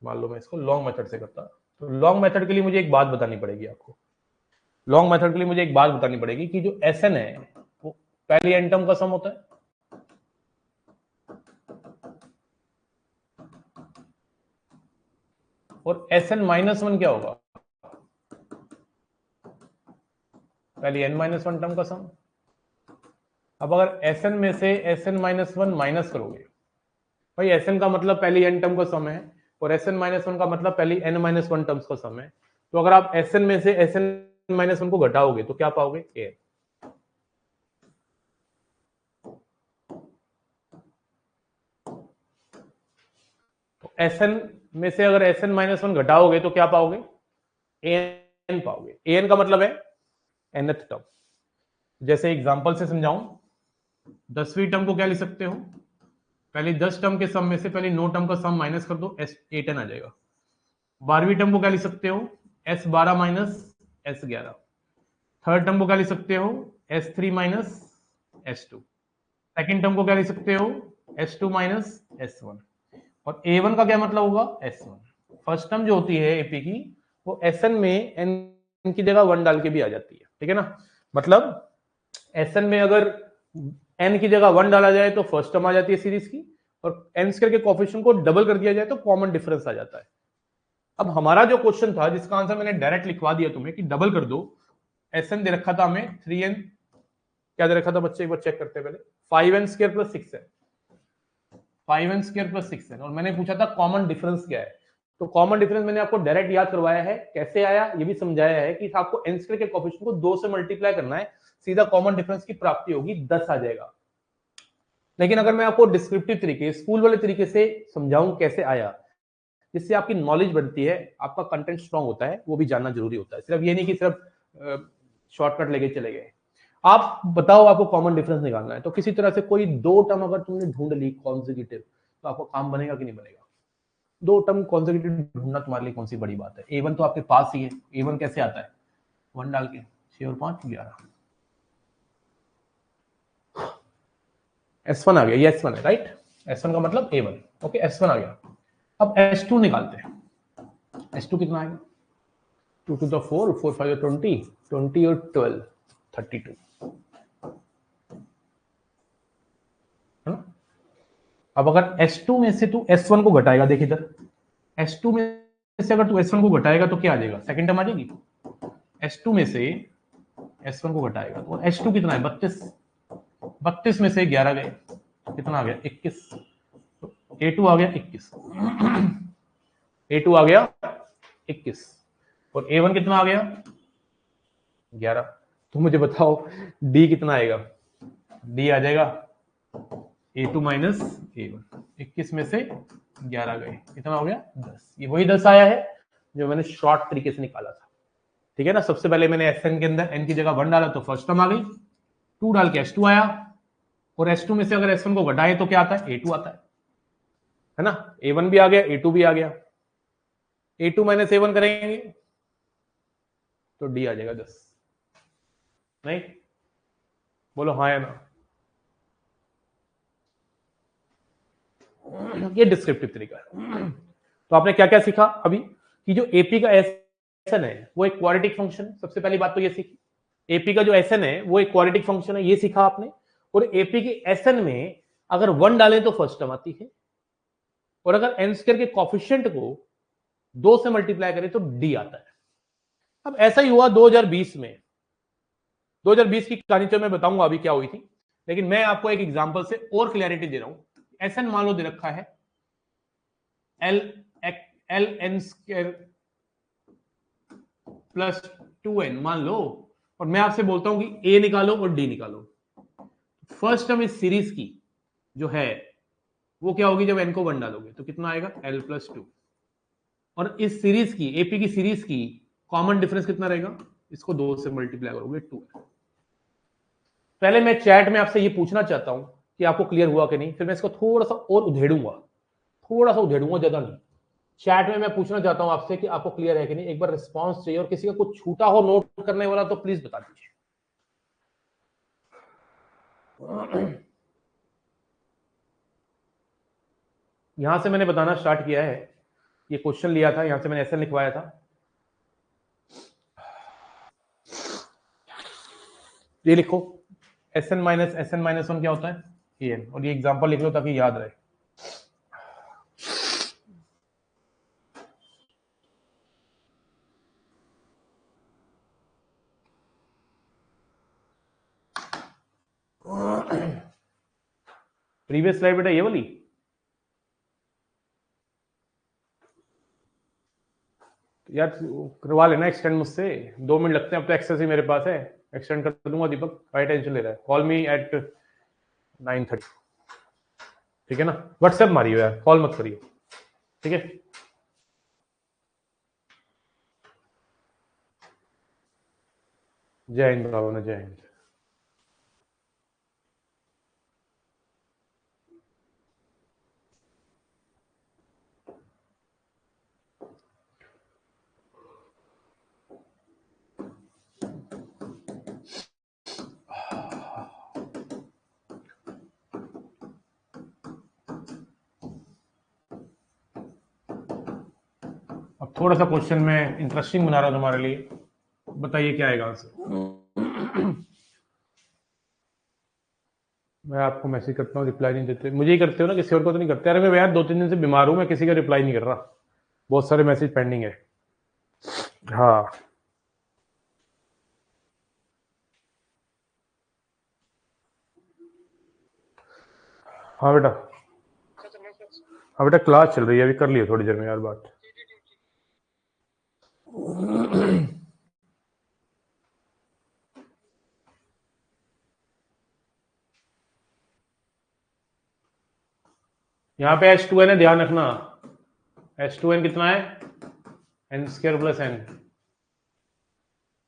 मान लो मैं इसको लॉन्ग मेथड से करता, तो लॉन्ग मेथड के लिए मुझे एक बात बतानी पड़ेगी आपको। लॉन्ग मेथड के लिए मुझे एक बात बतानी पड़ेगी कि जो एसएन है वो पहली एन टर्म का सम होता है, और Sn-1 क्या होगा? पहली n-1 टर्म का सम। अब अगर Sn में से Sn-1 माइनस करोगे, भाई Sn का मतलब पहली n टर्म का सम है और Sn-1 का मतलब पहली n-1 टर्म्स का सम है। तो अगर आप Sn में से Sn-1 को घटाओगे तो क्या पाओगे? a। तो Sn में से अगर Sn-1 घटाओगे तो क्या पाओगे? an पाओगे। an का मतलब है nth टर्म। जैसे एग्जांपल से समझाऊं, 10वीं टर्म को क्या लिख सकते हो? पहले 10 टर्म के सम में से पहले 9 टर्म का सम माइनस कर दो, A10 आ जाएगा। 12वीं टर्म को क्या लिख सकते हो? S12 - S11। थर्ड टर्म को क्या लिख सकते हो? S3 - S2। सेकेंड टर्म को क्या लिख सकते हो, S2 माइनस S1। और A1 का क्या मतलब होगा, S1। फर्स्ट टर्म जो होती है एपी की वो Sn में n की जगह 1 डाल के भी आ जाती है, ठीक है ना। मतलब Sn में अगर n की जगह 1 डाला जाए तो फर्स्ट टर्म आ जाती है सीरीज की, और n स्क्वायर के कोएफिशिएंट को डबल कर दिया जाए तो कॉमन डिफरेंस आ जाता है। अब हमारा जो क्वेश्चन था जिसका आंसर मैंने डायरेक्ट लिखवा दिया तुम्हें कि डबल कर दो, Sn दे रखा था हमें 3n, क्या दे रखा था बच्चे, एक बार चेक करते हैं पहले, 5n square plus 6n, 5n square plus 6n, और मैंने पूछा था कॉमन डिफरेंस क्या है। तो कॉमन डिफरेंस मैंने आपको डायरेक्ट याद करवाया है, कैसे आया ये भी समझाया है कि आपको n स्क्वायर के कोएफिशिएंट को 2 से मल्टीप्लाई करना है, सीधा कॉमन डिफरेंस की प्राप्ति होगी, 10 आ जाएगा। लेकिन अगर मैं आपको डिस्क्रिप्टिव तरीके, स्कूल वाले तरीके से समझाऊं कैसे आया, जिससे आपकी नॉलेज बढ़ती है, आपका कंटेंट स्ट्रांग होता है, वो भी जानना जरूरी होता है। सिर्फ ये नहीं कि सिर्फ शॉर्टकट लेके चले गए। आप बताओ आपको कॉमन डिफरेंस निकालना है, तो किसी तरह से कोई दो टर्म अगर तुमने ढूंढ ली कॉन्जिक्यूटिव, तो आपको काम बनेगा कि नहीं बनेगा। दो टर्म कॉन्जिक्यूटिव ढूंढना तुम्हारे लिए कौन सी बड़ी बात है। A1 तो आपके पास ही है, A1 कैसे आता है, 1 डाल के, 6 और 5 11, S1 आ गया, ये S1 है राइट, S1 का मतलब A1, ओके S1 आ गया। अब S2 निकालते हैं, S2 कितना आएगा, 2 to the 4, 4 5 20, 20 और 12 32, है ना। अब अगर S2 में से तू S1 को घटाएगा, देख इधर, S2 में से अगर तू S1 को घटाएगा तो क्या आ जाएगा, सेकंड टर्म आ जाएगी। S2 में से S1 को घटाएगा तो S2 कितना है, 32, 32 में से 11 गए, कितना आ गया 21, तो A2 आ गया 21, A2 आ गया 21, और A1 कितना आ गया 11। तो मुझे बताओ D कितना आएगा, D आ जाएगा A2 माइनस A1, 21 में से 11 गए, कितना हो गया 10। ये वही 10 आया है जो मैंने शॉर्ट तरीके से निकाला था, ठीक है ना। सबसे पहले मैंने Sn के अंदर n की जगह 1 डाला तो फर्स्ट टर्म आ गई, 2 डाल के S2 आया, और S2 में से अगर S1 को घटाए तो क्या आता है, A2 आता है ना। A1 भी आ गया, A2 भी आ गया, A2 माइनस A1 करेंगे तो D आ जाएगा 10, नहीं, बोलो हाँ या ना। ये डिस्क्रिप्टिव तरीका है। तो आपने क्या क्या सीखा अभी, कि जो एपी का एसएन है वो एक क्वाड्रेटिक फंक्शन है, सबसे पहली बात तो ये सीखी। एपी का जो एसएन है वो एक क्वाड्रेटिक फंक्शन है, ये सीखा आपने। और एपी के एसएन में अगर 1 डालें तो फर्स्ट टर्म आती है, और अगर एन स्क्वायर के कॉफिशिएंट को 2 से मल्टीप्लाई करें तो डी आता है। अब ऐसा ही हुआ 2020 में, 2020 की कहानी तो मैं बताऊंगा अभी क्या हुई थी, लेकिन मैं आपको एक एग्जांपल से और क्लैरिटी दे रहा हूं। एसएन मान लो दे रखा है L L N square plus 2n मान लो, और मैं आपसे बोलता हूं कि ए निकालो और डी निकालो। फर्स्ट टर्म इस सीरीज की जो है वो क्या होगी, जब n को 1 डालोगे तो कितना आएगा l प्लस 2, और इस सीरीज की एपी की सीरीज की कॉमन डिफरेंस कितना रहेगा, इसको 2 से मल्टीप्लाई करोगे 2। पहले मैं चैट में आपसे ये पूछना चाहता हूं कि आपको क्लियर हुआ कि नहीं, फिर मैं इसको थोड़ा सा और उधेड़ूंगा, थोड़ा सा उधेड़ूंगा, ज्यादा नहीं। चैट में मैं पूछना चाहता हूं आपसे कि आपको क्लियर है कि नहीं, एक बार रिस्पांस चाहिए, और किसी का कुछ छूटा हो नोट करने वाला तो प्लीज बता दीजिए। यहां से मैंने बताना स्टार्ट किया है, ये क्वेश्चन लिया था, यहां से मैंने ऐसे लिखवाया था, ये लिखो Sn माइनस 1 क्या होता है En, और ये एग्जांपल लिख लो ताकि याद रहे। प्रीवियस स्लाइड बेटा ये वाली, यार करवा लेना एक्सटेंड मुझसे, 2 मिनट लगते हैं, अब तो एक्सेस ही मेरे पास है, एक्सटेंड कर दूंगा। दीपक काय टेंशन ले रहा है, कॉल मी एट 9:30, ठीक है ना। व्हाट्सएप मारियो यार, कॉल मत करियो, ठीक है। जय हिंद भावना, जय हिंद। थोड़ा सा क्वेश्चन में इंटरेस्टिंग बना रहा हूं तुम्हारे लिए, बताइए क्या आएगा आंसर। मैं आपको मैसेज करता हूँ, रिप्लाई नहीं देते, मुझे ही करते हो ना, किसी और को तो नहीं करते। अरे मैं यार 2-3 दिन से बीमार हूँ, मैं किसी का रिप्लाई नहीं कर रहा, बहुत सारे मैसेज पेंडिंग है। हाँ हाँ बेटा, हाँ बेटा क्लास चल रही है, अभी कर लियो थोड़ी देर में यार बात। यहाँ पे H2n है, ध्यान रखना। H2n कितना है? n square plus n।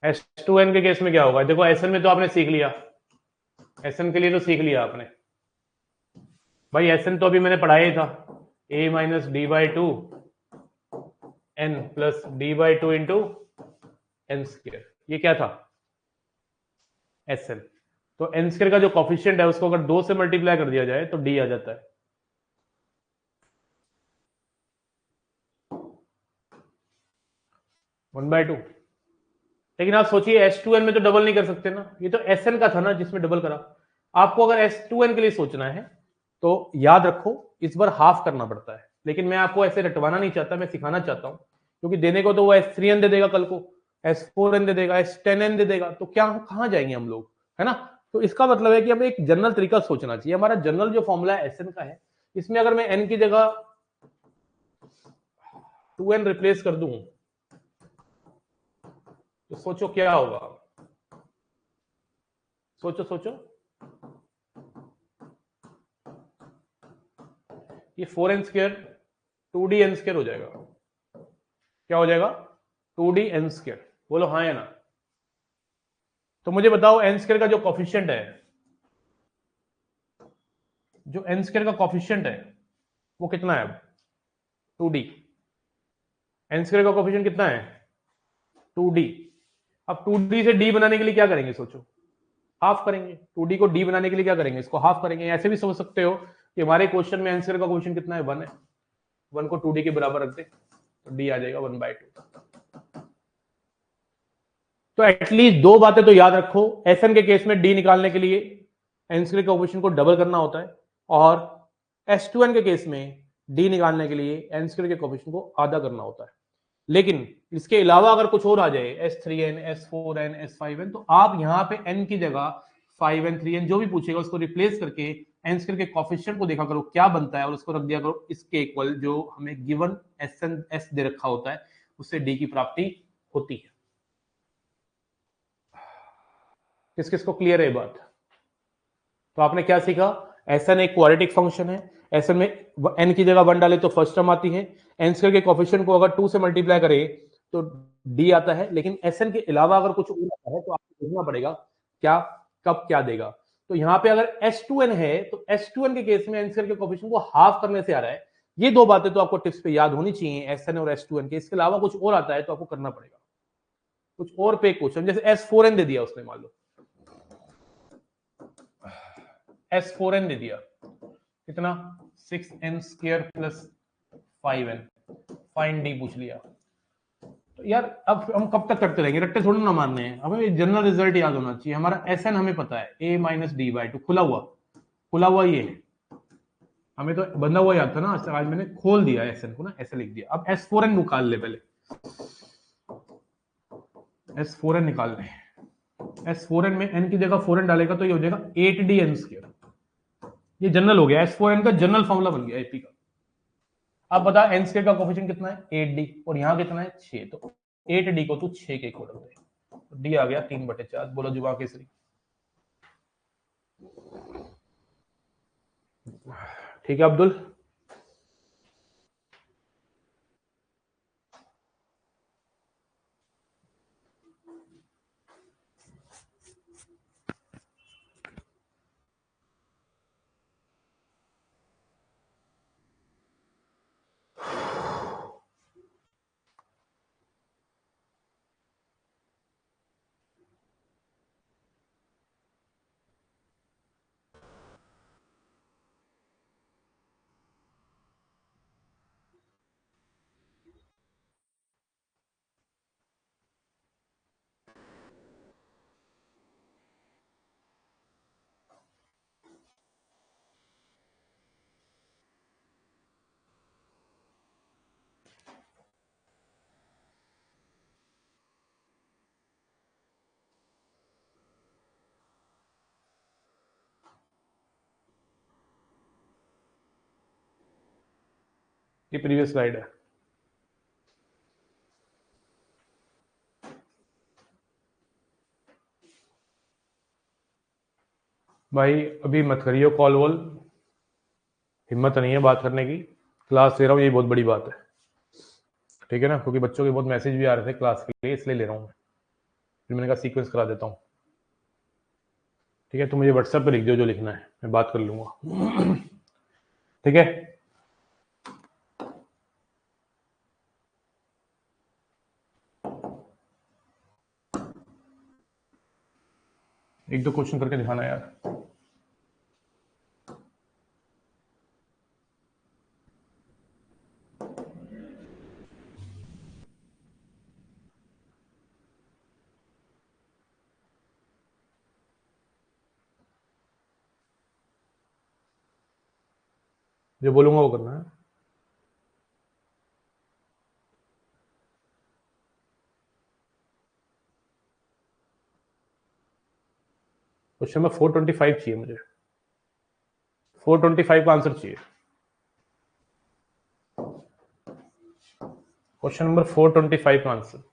H2n के केस में क्या होगा? देखो Sn में तो आपने सीख लिया, Sn के लिए तो सीख लिया आपने भाई। Sn तो अभी मैंने पढ़ाया ही था, a minus D by two N plus D by two into N square, ये क्या था? Sn। तो एन स्क्वायर का जो कॉफिशिएंट है उसको अगर 2 से मल्टीप्लाई कर दिया जाए तो डी आ जाता है। One by two. लेकिन आप सोचिए H2n में तो डबल नहीं कर सकते ना, ये तो Sn का था ना जिसमें डबल करा। आपको अगर H2n के लिए सोचना है तो याद रखो इस बार हाफ करना पड़ता है, लेकिन मैं आपको ऐसे रटवाना नहीं चाहता, मैं सिखाना चाहता हूं, क्योंकि देने को तो वो S3n दे देगा, कल को S4n दे देगा, S10n दे देगा, तो क्या कहां जाएंगे हम लोग, है ना। तो इसका मतलब है कि हमें एक जनरल तरीका सोचना चाहिए। हमारा जनरल जो फॉर्मूला है Sn का है, इसमें अगर मैं n की जगह 2n रिप्लेस कर दूं तो सोचो क्या होगा, सोचो सोचो। ये 4n square 2d n square हो जाएगा। क्या हो जाएगा? 2d n square. बोलो हाँ या ना। तो मुझे बताओ n स्क्वायर का जो कॉफिशिएंट है, जो n स्क्वायर का कॉफिशिएंट है वो कितना है? अब 2d। n स्क्वायर का कॉफिशिएंट कितना है? 2d। अब 2d से d बनाने के लिए क्या करेंगे सोचो? हाफ करेंगे। 2d को d बनाने के लिए क्या करेंगे? इसको हाफ करेंगे। ऐसे भी समझ सकते हो कि हमारे क्वेश्चन में n स्क्वायर का कॉफिशिएंट कितना है? 1 है। 1 को 2d के बराबर रख दे तो d आ जाएगा 1/2। तो एटलीस्ट दो बातें तो याद रखो, Sn के केस में d निकालने के लिए n स्क्वायर के कोएफिशिएंट को डबल करना होता है, और S2n के केस में d निकालने के लिए n स्क्वायर के कोएफिशिएंट को आधा करना होता है। लेकिन इसके अलावा अगर कुछ और आ जाए, S3n, S4n, S5n, तो आप यहां पे n की जगह 5n, 3n जो भी पूछेगा उसको रिप्लेस करके n स्क्वायर के कोएफिशिएंट को देखा करो क्या बनता है, और उसको रख दिया करो इसके इक्वल, जो हमें गिवन S दे रखा होता है, उससे d की प्राप्ति होती है। किस किस को क्लियर है ये बात? तो आपने क्या सीखा? Sn एक क्वाड्रेटिक फंक्शन है, Sn में n की जगह 1 डाले तो फर्स्ट टर्म आती है, n स्क्वायर के कोएफिशिएंट को अगर 2 से मल्टीप्लाई करें तो d आता है, लेकिन Sn के अलावा अगर कुछ और आता है तो आपको देखना पड़ेगा क्या, कब क्या देगा। तो यहां पे अगर S2n है तो S2n के केस में n स्क्वायर के कोएफिशिएंट को हाफ करने से आ रहा है। ये दो बातें तो आपको टिप्स पे याद होनी चाहिए, Sn और S2n के। इसके अलावा कुछ और आता है तो आपको करना पड़ेगा कुछ और पे क्वेश्चन। जैसे S4n दे दिया उसने, मान लो S4n दे दिया, कितना? 6n square plus 5n। Fine D पूछ लिया, तो यार अब हम कब तक करते रहेंगे? रट्टे थोड़ी ना मारने हैं, हमें जनरल रिजल्ट याद होना चाहिए। हमारा Sn हमें पता है, a minus D by to, खुला हुआ, खुला हुआ ये है, हमें तो बंधा हुआ याद था ना, आज मैंने खोल दिया Sn को ना, ऐसे लिख दिया। अब S4n निकाल ले, पहले S4n निकाल ले। S4n में n की जगह 4n डालेगा तो ये हो जाएगा 8d n स्क्वायर। ये जनरल हो गया, S4n का जनरल फॉर्मूला बन गया एपी का। अब बता एन स्क्वायर का कोफिशिएंट कितना है? 8d, और यहां कितना है? 6। तो 8d को तू 6 के इक्वल रख दे, तो डी आ गया 3/4। बोलो जुबा केसरी। ठीक है अब्दुल। ये प्रीवियस स्लाइड है। भाई अभी मत करियो कॉल वॉल, हिम्मत नहीं है बात करने की, क्लास ले रहा हूँ, ये बहुत बड़ी बात है, ठीक है ना, क्योंकि बच्चों के बहुत मैसेज भी आ रहे थे क्लास के लिए, इसलिए ले रहा हूँ। फिर मैंने कहा सीक्वेंस करा देता हूँ, ठीक है। तो मुझे व्हाट्सएप पे लिख दो जो लिखना है, मैं बात कर लूँगा, ठीक है। एक दो क्वेश्चन करके दिखाना यार। जो बोलूंगा वो करना है। क्वेश्चन नंबर 425 चाहिए मुझे, 425 का आंसर चाहिए। क्वेश्चन नंबर 425 का answer.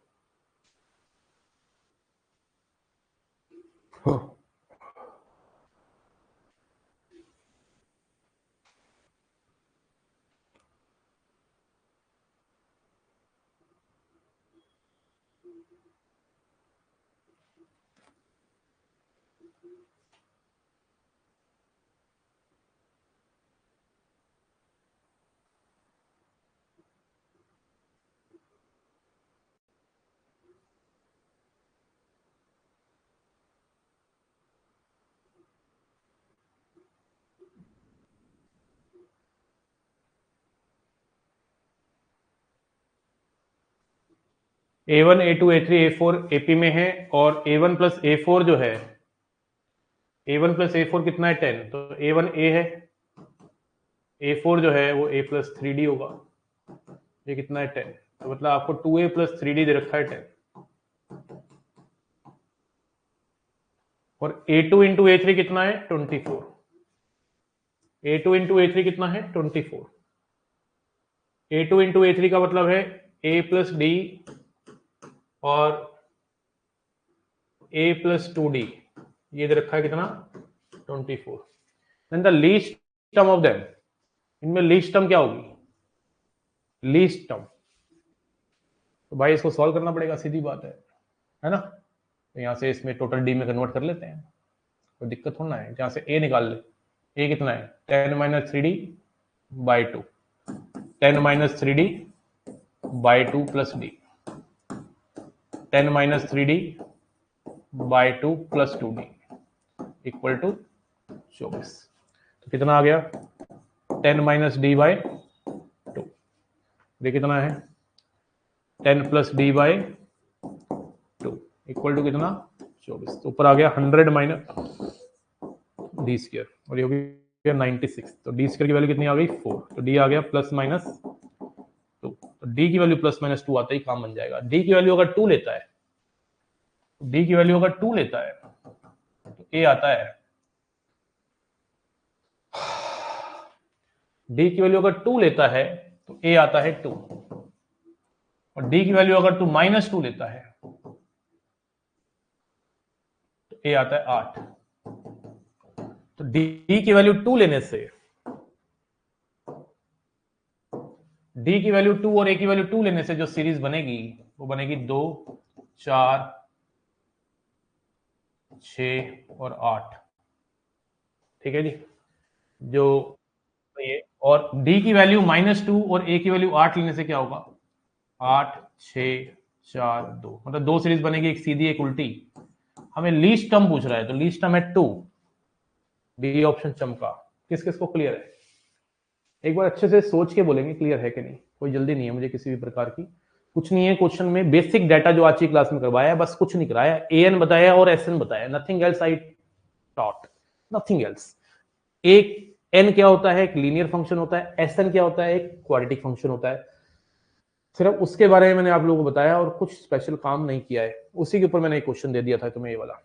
A1 A2 A3 A4 AP में है, और A1 प्लस A4 जो है, A1 प्लस A4 कितना है 10, तो A1 A है, A4 जो है वो A प्लस 3D होगा, ये कितना है 10, तो मतलब आपको 2A प्लस 3D दे रखा है 10, और A2 इंटू A3 कितना है 24, A2 इंटू A3 कितना है 24, A2 इंटू A3 का मतलब है A प्लस D और A प्लस 2D, ये दे रखा है कितना 24। Then the least term of them, इनमें लीस्ट टर्म क्या होगी, लीस्ट टर्म, तो भाई इसको सॉल्व करना पड़ेगा, सीधी बात है ना। तो यहाँ से इसमें टोटल डी में कन्वर्ट कर लेते हैं, कोई दिक्कत होना है, जहाँ से ए निकाल ले, ए कितना है 10 minus 3D by 2, 10 minus 3D by 2 plus D, 10 minus 3D by 2 plus 2D equal to 24। तो कितना आ गया 10 माइनस डी बाई 2, ये कितना है 10 plus D by 2 equal to कितना 24, तो ऊपर आ गया 100 माइनस डी स्क्वायर, और ये हो गया 96, तो डी स्क्वायर की वैल्यू कितनी आ गई 4, तो डी आ गया प्लस माइनस 2, तो डी की वैल्यू प्लस माइनस 2 आते ही काम बन जाएगा। डी की वैल्यू अगर 2 लेता है, डी की वैल्यू अगर 2 लेता है तो ए आता है, डी की वैल्यू अगर 2 लेता है तो ए आता है 2, और डी की वैल्यू अगर तू माइनस 2 लेता है तो ए आता है 8। तो डी की वैल्यू 2 लेने से, डी की वैल्यू 2 और ए की वैल्यू 2 लेने से जो सीरीज बनेगी वो बनेगी 2 4 6 और 8, ठीक है जी। जो ये, और डी की वैल्यू -2 और ए की वैल्यू 8 लेने से क्या होगा 8 6 4 2, मतलब दो सीरीज बनेगी, एक सीधी एक उल्टी। हमें लीस्ट टर्म पूछ रहा है, तो लीस्ट टर्म है 2, डी ऑप्शन चमका। किस किस को क्लियर है, एक बार अच्छे से सोच के बोलेंगे क्लियर है कि नहीं, कोई जल्दी नहीं है मुझे किसी भी प्रकार की, कुछ नहीं है क्वेश्चन में, बेसिक डाटा जो आज की क्लास में करवाया है बस, कुछ नहीं कराया, एन बताया और एसएन बताया, nothing else I taught, nothing else. एक एन क्या होता है, एक लीनियर फंक्शन होता है, एसएन क्या होता है, एक क्वाड्रेटिक फंक्शन होता है, सिर्फ उसके बारे में मैंने आप लोगों को बताया और कुछ स्पेशल काम नहीं किया है, उसी के ऊपर मैंने एक क्वेश्चन दे दिया था तुम्हें, ये वाला।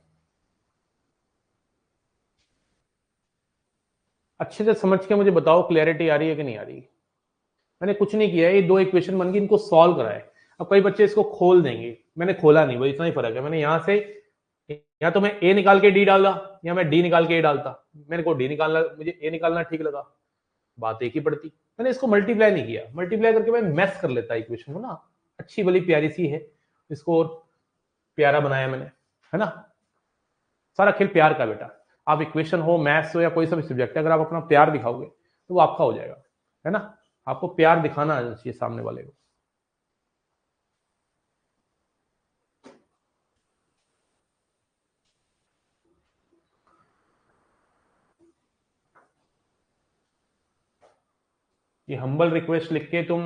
अच्छे से समझ के मुझे बताओ क्लैरिटी आ रही है कि नहीं आ रही। मैंने कुछ नहीं किया है, ये दो इक्वेशन बन गई, इनको सॉल्व करा है। अब कई बच्चे इसको खोल देंगे, मैंने खोला नहीं, वो इतना ही फर्क है। मैंने यहाँ से या तो मैं ए निकाल के डी डाला या मैं डी निकाल के ए डालता। मेरे को डी निकालना, मुझे ए निकालना ठीक लगा, बात एक ही पड़ती। मैंने इसको मल्टीप्लाई नहीं किया, मल्टीप्लाई करके मैं मैथ कर लेता इक्वेशन को ना, अच्छी भली प्यारी सी है, इसको और प्यारा बनाया मैंने, है ना। सारा खेल प्यार का बेटा। आप इक्वेशन हो, मैथ्स हो या कोई सा भी सब्जेक्ट है, अगर आप अपना प्यार दिखाओगे तो वो आपका हो जाएगा, है ना। आपको प्यार दिखाना आना चाहिए सामने वाले को। ये हम्बल रिक्वेस्ट लिख के तुम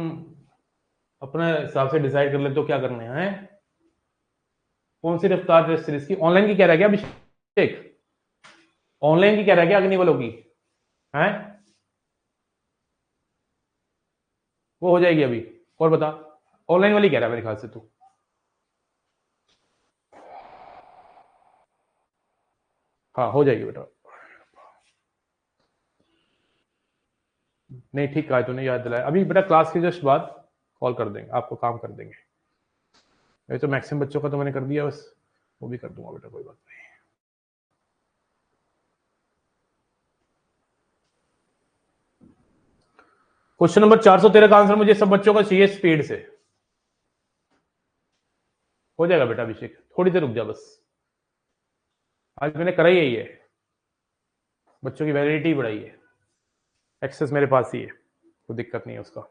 अपने हिसाब से डिसाइड कर लेते हो क्या करने हैं। कौन सी रफ्तार टेस्ट सीरीज की? ऑनलाइन की कह रहा है क्या अभिषेक? ऑनलाइन की कह रहा है क्या अग्निवल होगी? है वो हो जाएगी अभी। और बता, ऑनलाइन वाली कह रहा है मेरे ख्याल से तू। हाँ हो जाएगी बेटा। नहीं ठीक कहा तूने, याद दिलाया। अभी बेटा क्लास के जस्ट बाद कॉल कर देंगे आपको, काम कर देंगे। ये तो मैक्सिमम बच्चों का तो मैंने कर दिया, बस वो भी कर दूंगा बेटा, कोई बात नहीं। क्वेश्चन नंबर 413 का आंसर मुझे सब बच्चों का चाहिए स्पीड से। हो जाएगा बेटा अभिषेक, थोड़ी देर रुक जा बस। आज मैंने करा ही यही है, बच्चों की वैलिडिटी बढ़ाई है। एक्सेस मेरे पास ही है, कोई दिक्कत नहीं है उसका।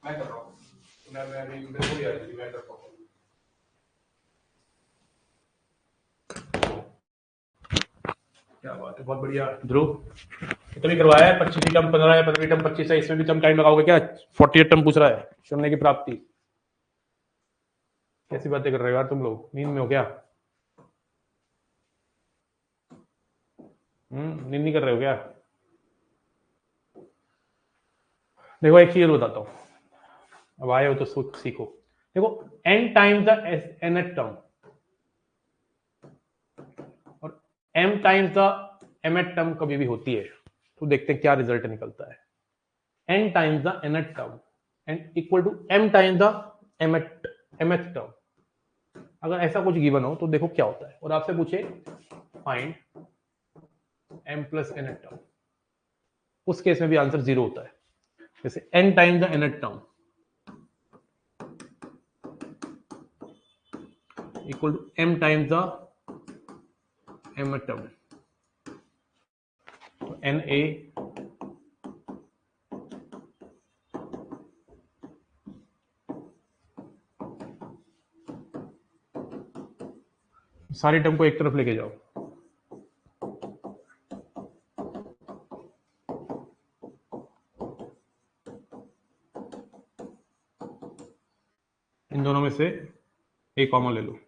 मैं कर रहा हूँ, मैं मेरे को भी आ रही थी, मैं कर रहा हूँ। क्या बात है, बहुत बढ़िया ध्रुव। कितनी करवाया है? 25 टर्म 15 है, 15 टर्म 25 है, इसमें भी कम टाइम लगाओगे क्या? 48 टर्म पूछ रहा है, सुनने की प्राप्ति। कैसी बातें कर रहे हो यार तुम लोग, नींद में हो क्या? नींद नहीं कर रहे हो क्या? देखो एक चीज बताता हूँ, अब आए हो तो सीखो। देखो n times the nth term और m times the mth term कभी भी होती है, तो देखते हैं क्या रिजल्ट निकलता है। n times the nth term and equal to m times the mth term. अगर ऐसा कुछ गिवन हो तो देखो क्या होता है, और आपसे पूछे find m plus nth term, उस केस में भी आंसर 0 होता है। जैसे n times the nth term equal to m times the mth term, तो na सारी टर्म को एक तरफ लेके जाओ, इन दोनों में से एक कॉमन ले लो।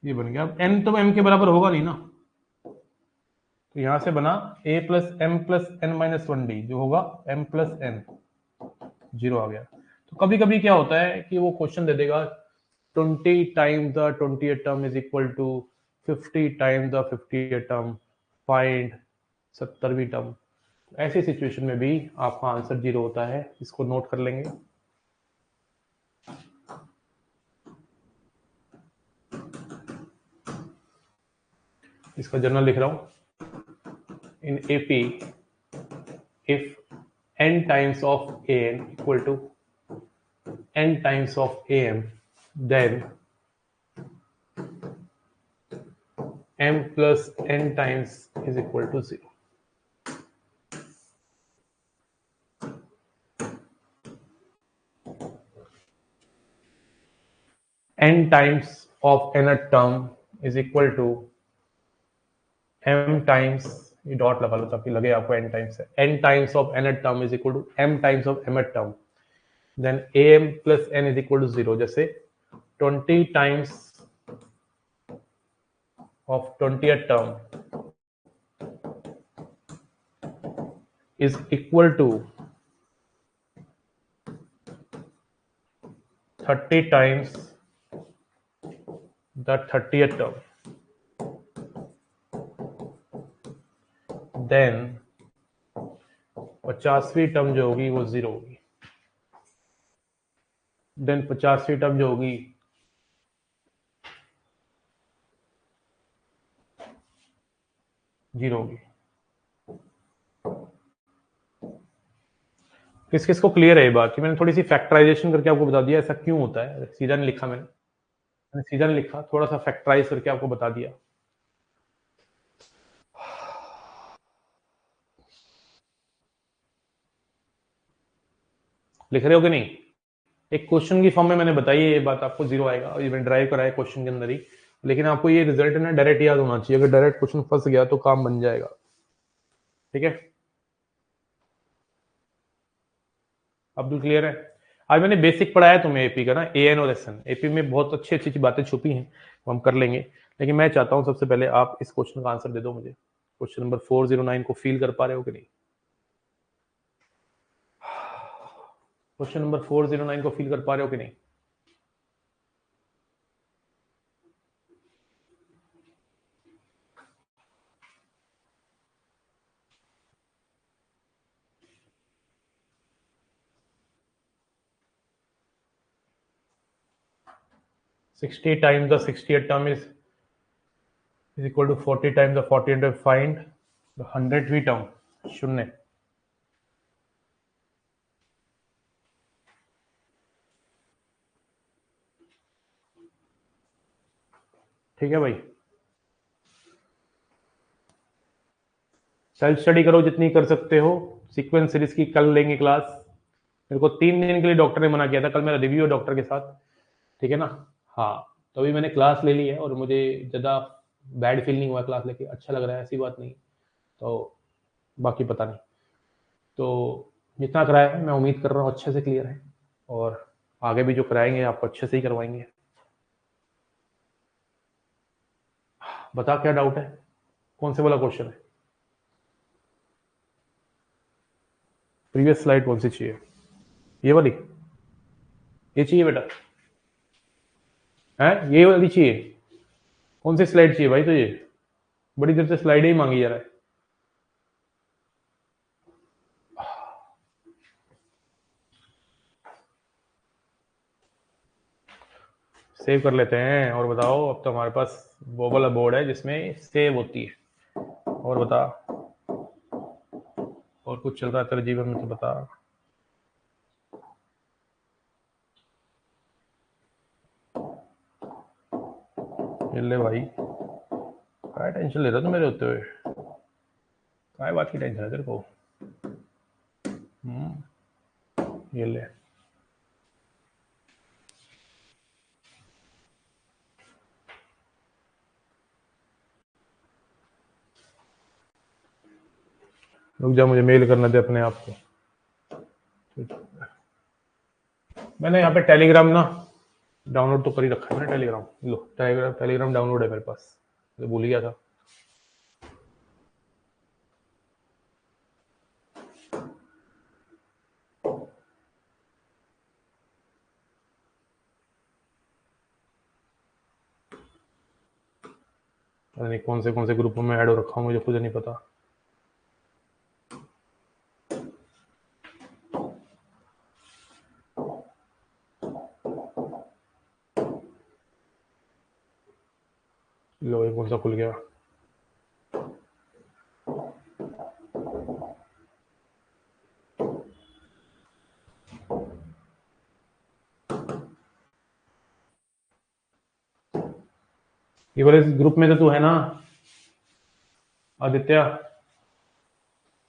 ये बन गया। अब n तो m के बराबर होगा नहीं ना, तो यहां से बना a plus m plus n minus 1d, जो होगा m प्लस n, 0 आ गया। तो कभी कभी क्या होता है कि वो क्वेश्चन दे देगा 20 times the 20th term is equal to 50 times the 50th term, find 70वीं टर्म। ऐसी सिचुएशन में भी आपका आंसर 0 होता है, इसको नोट कर लेंगे। इसका जर्नल लिख रहा हूं। इन AP if n times of an equal to n times of am, then m plus n times is equal to 0. n times of nth term is equal to m times, ये dot लगा लो ताकि लगे आपको n times है, n times of nth term is equal to m times of mth term, then am plus n is equal to 0. जैसे 20 times of 20th term is equal to 30 times the 30th term, then 50वीं term जो होगी वो 0 होगी, then 50वीं term जो होगी 0 होगी। किस किस को क्लियर है ये बात कि मैंने थोड़ी सी फैक्टराइजेशन करके आपको बता दिया ऐसा क्यों होता है, सीधा नहीं लिखा मैंने सीधा नहीं लिखा, थोड़ा सा फैक्टराइज करके आपको बता दिया। लिख रहे हो कि नहीं? एक क्वेश्चन की फॉर्म में मैंने बताई है ये बात, आपको 0 आएगा, ये मैंने ड्राइव कराया क्वेश्चन के अंदर ही, लेकिन आपको ये रिजल्ट ना डायरेक्ट याद होना चाहिए, अगर डायरेक्ट क्वेश्चन फंस गया तो काम बन जाएगा। ठीक है, अब्दुल क्लियर है? आज मैंने बेसिक पढ़ाया तुम्हें एपी का ना, एएन और एसएन। एपी में बहुत अच्छी अच्छी बातें छुपी हैं, वो हम कर लेंगे, लेकिन मैं चाहता हूं सबसे पहले आप इस क्वेश्चन का आंसर दे दो मुझे। क्वेश्चन नंबर 409 को फील कर पा रहे हो कि नहीं? क्वेश्चन नंबर 409 को फील कर पा रहे हो कि नहीं? Sixty times the 60th term is equal to 40 times the 40th term. Find the 100वीं टर्म, शून्य। ठीक है भाई, सेल्फ स्टडी करो जितनी कर सकते हो। सीक्वेंस सीरीज की कल लेंगे क्लास। मेरे को 3 दिन के लिए डॉक्टर ने मना किया था, कल मेरा रिव्यू है डॉक्टर के साथ, ठीक है ना? हाँ, तो अभी मैंने क्लास ले ली है और मुझे ज़्यादा बैड फील नहीं हुआ क्लास लेके, अच्छा लग रहा है, ऐसी बात नहीं। तो बाकी पता नहीं, तो जितना कराया है मैं उम्मीद कर रहा हूँ अच्छे से क्लियर है, और आगे भी जो कराएंगे आपको अच्छे से ही करवाएंगे। बता क्या डाउट है, कौन से वाला क्वेश्चन है? प्रीवियस स्लाइड कौन सी चाहिए? ये वाली, ये चाहिए बेटा? है ये वाली चाहिए? कौन सी स्लाइड चाहिए भाई तुझे? बड़ी देर से स्लाइड ही मांगी जा रहा है। सेव कर लेते हैं, और बताओ, अब तो हमारे पास वो वाला बोर्ड है जिसमें सेव होती है। और बता, और कुछ चल रहा है तेरे जीवन में तो बता। ले भाई, क्या टेंशन ले रहा तू मेरे होते हुए? क्या बात की टेंशन है तेरे को? ये ले, रुक जा, मुझे मेल करना दे अपने आप को। मैंने यहाँ पे टेलीग्राम ना डाउनलोड तो कर ही रखा है मैंने, टेलीग्राम लो, टेलीग्राम डाउनलोड है मेरे पास, तो भूल गया था। पता नहीं कौन से ग्रुपों में ऐड हो रखा हूँ, मुझे खुद नहीं पता। लो ये कौन सा खुल गया? ये वाले इस ग्रुप में तो तू है ना आदित्य?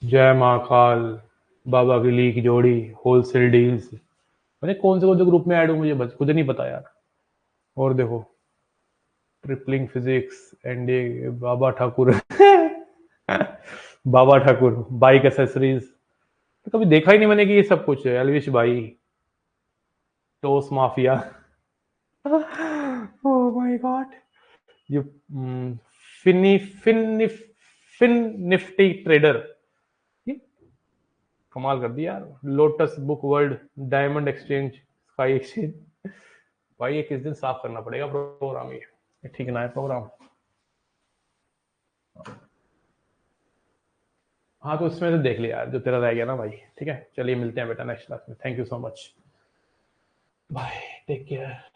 जय महाकाल, बाबा की लीक जोड़ी, होलसेल डील्स। अरे कौन से ग्रुप में ऐड हूँ मुझे खुद नहीं पता यार। और देखो, ट्रिपलिंग फिजिक्स, एनडीए, बाबा ठाकुर बाबा ठाकुर, बाइक एसेसरीज। तो कभी देखा ही नहीं मैंने कि ये सब कुछ है। एलविश भाई, toss mafia oh my god. ये फिनी फिन फिन निफ्टी ट्रेडर, ये कमाल कर दिया यार। Lotus Book World, Diamond Exchange, Sky Exchange. भाई ये किस दिन साफ करना पड़ेगा प्रोग्राम, ये ठीक ना है प्रोग्राम। हाँ तो इसमें से देख लिया यार जो तेरा रह गया ना भाई। ठीक है, चलिए मिलते हैं बेटा नेक्स्ट क्लास में। Thank you so much, bye, take care.